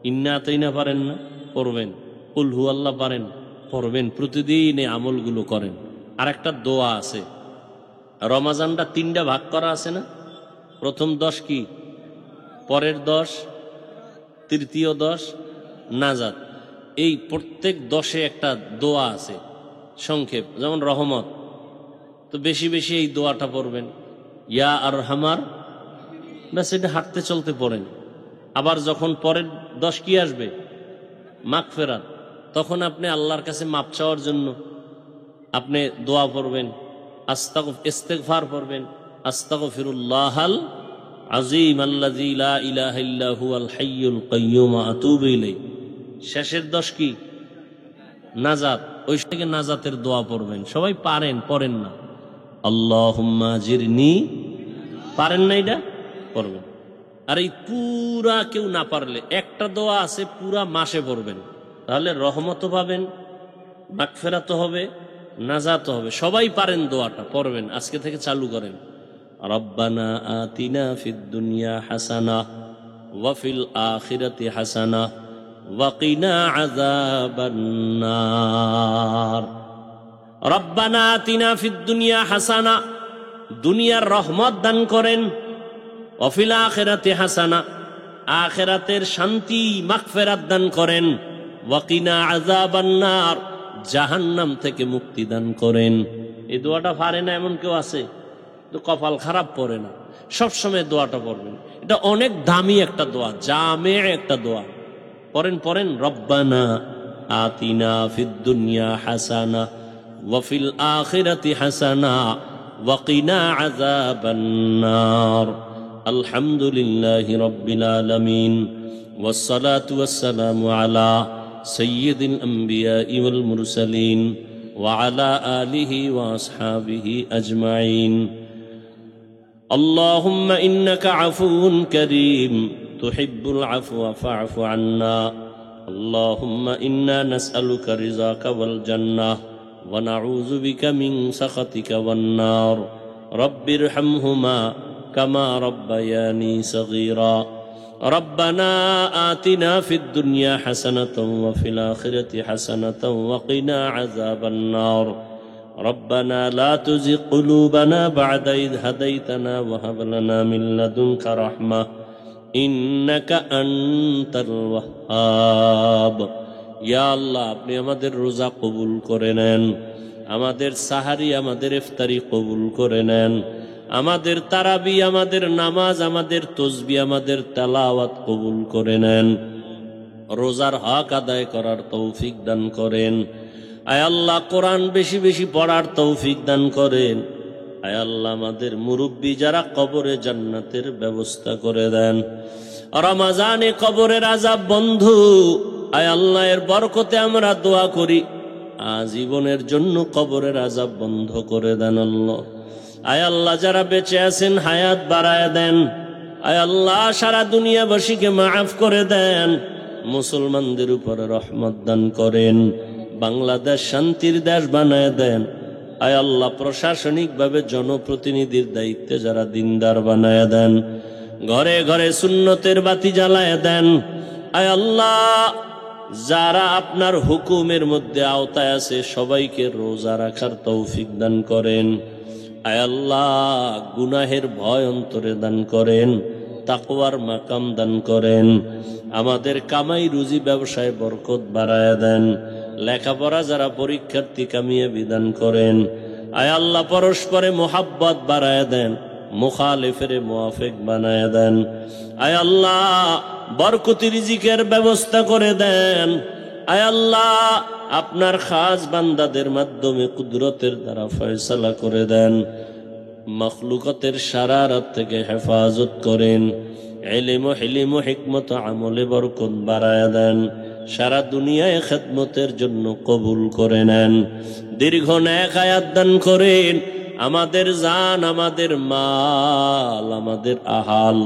S1: ইন্না আতাইনা পারেন না, পড়বেন। কুল হু আল্লাহ পারেন, পড়বেন। প্রতিদিন এই আমলগুলো করেন। আর একটা দোয়া আছে, রমাজানটা 3টা ভাগ করা আছে না? প্রথম 10 কি, পরের 10, তৃতীয় 10 নাজাত। এই প্রত্যেক 10-এ একটা দোয়া আছে সংক্ষেপ, যেমন রহমত। তো বেশি বেশি এই দোয়াটা পড়বেন, ইয়া আরহামার, ব্যাস এটা হাঁটতে চলতে পড়েন। আবার যখন পরের 10 কি আসবে, মাগফিরাত, তখন আপনি আল্লাহর কাছে মাপ চাওয়ার জন্য আপনি দোয়া পড়বেন, ইস্তিগফার পড়বেন, আস্তাগফিরুল্লাহাল আযীম আল্লাযী লা ইলাহা ইল্লা হুয়াল হাইয়ুল কাইয়্যুম ওয়া আতুবু ইলাইহি। শেষের 10 কি, নাজাত। ওই থেকে নাজাতের দোয়া পড়বেন। সবাই পারেন, পড়েন না? আল্লাহুম্মা জিরনি, পারেন না? এটা পড়বেন। আর এই পুরা কেউ না পারলে একটা দোয়া আছে, পুরা মাসে পড়বেন, তাহলে রহমতও পাবেন, মাগফিরাতও হবে, নাজাতও হবে। সবাই পারেন, দোয়াটা পড়বেন। আজকে থেকে চালু করেন। রব্বানা আতিনা ফিদ দুনিয়া হাসানাহ ওয়া ফিল আখিরাতি হাসানাহ ওয়া কিনা আযাবান নার। রব্বানা আতিনা ফিদ দুনিয়া হাসানা, দুনিয়ার রহমত দান করেন। ওয়া ফিল আখিরাতি হাসানা, আখিরাতের শান্তি মাগফিরাত দান করেন। ওয়া কিনা আযাবান নার, জাহান্নাম থেকে মুক্তি দান করেন। এই দোয়াটা পারে না এমন কেউ আছে? তো কপাল খারাপ, পড়ে না। সবসময় দোয়াটা পড়বেন। এটা অনেক দামি একটা দোয়া, জামে একটা দোয়া। পড়েন পড়েন। রব্বানা আতিনা ফিদ দুনিয়া হাসানা ওয়া ফিল আখিরাতি হাসানা ওয়া কিনা আযাবান নার। আলহামদুলিল্লাহি রাব্বিল আলামিন ওয়াস সালাতু ওয়াস সালামু আলা সাইয়্যিদিল আমবিয়াই ওয়াল মুরসালিন ওয়া আলা আলিহি ওয়া আসহাবিহি আজমাইন। আল্লাহুম্মা ইন্নাকা আফুউন কারীম তুহিব্বুল আফওয়া ফা'ফু আন্না। আল্লাহুম্মা ইন্না নাসআলুকা রিযাকা ওয়াল জান্নাহ ওয়া নাউযু বিকা মিন সাখাতিকা ওয়ান নার। রাব্বিরহামহুমা কামা রাব্বায়ানি সাগীরা। ربنا آتنا في الدنيا حسنة وفي الآخرة حسنة وقنا عذاب النار. ربنا لا تزغ قلوبنا بعد إذ هديتنا وهب لنا من لدنك رحمة إنك أنت الوهاب. يا الله, আপনি আমাদের রোজা কবুল করে নেন, আমাদের সাহারি, আমাদের ইফতারি কবুল করে নেন, আমাদের তারাবি, আমাদের নামাজ, আমাদের তসবিহ, আমাদের তেলাওয়াত কবুল করে নেন। রোজার হক আদায় করার তৌফিক দান করেন। আয় আল্লাহ, কোরআন বেশি বেশি পড়ার তৌফিক দান করেন। আয় আল্লাহ, আমাদের মুরব্বী যারা, কবরে জান্নাতের ব্যবস্থা করে দেন। রমজানে কবরের আযাব বন্ধু। আয় আল্লাহ, এর বরকতে আমরা দোয়া করি, আজীবনের জন্য কবরের আযাব বন্ধ করে দেন আল্লাহ। আয় আল্লাহ, যারা বেঁচে আছেন হায়াত বাড়ায় দেন। আয় আল্লাহ, সারা দুনিয়াবাসীকে মাফ করে দেন। মুসলমানদের উপরে রহমত দান করেন। বাংলাদেশ শান্তির দেশ বানায় দেন। আয় আল্লাহ, প্রশাসনিকভাবে জনপ্রতিনিধির দায়িত্বে যারা দিনদার বানায় দেন। ঘরে ঘরে সুন্নতের বাতি জ্বালায় দেন। আয় আল্লাহ, যারা আপনার হুকুমের মধ্যে আওতায় আছে সবাইকে রোজা রাখার তৌফিক দান করেন। আয় আল্লাহ, গুনাহের ভয় অন্তরে দান করেন। তাকওয়ার মাকাম দান করেন। আমাদের কামাই রুজি ব্যবসায় বরকত বাড়ায় দেন। লেখাপড়া যারা পরীক্ষার্থী কামিয়াবি দান করেন। আয় আল্লাহ পরস্পরে মোহাব্বত বাড়ায় দেন, মুখালিফের মুআফিক বানায় দেন। আয় আল্লাহ বরকতি রিজিকের ব্যবস্থা করে দেন। আয় আল্লাহ আপনার খাস বান্দাদের মাধ্যমে কুদরতের দ্বারা ফয়সালা করে দেন। মখলুকতের শারারত থেকে হেফাজত করেন। ইলম ও হিলিম ও হিকমত আমলে বরকত বাড়ায় দেন। সারা দুনিয়ায় খেদমতের জন্য কবুল করে নেন। দীর্ঘ নেক হায়াত দান করেন। আমাদের জান, আমাদের মাল, আমাদের আহাল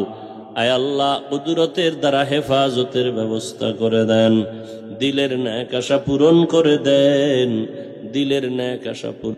S1: আয় আল্লাহ কুদরতের দ্বারা হেফাজতের ব্যবস্থা করে দেন। দিলের নেক আশা পূরণ করে দেন। দিলের নেক আশা পূরণ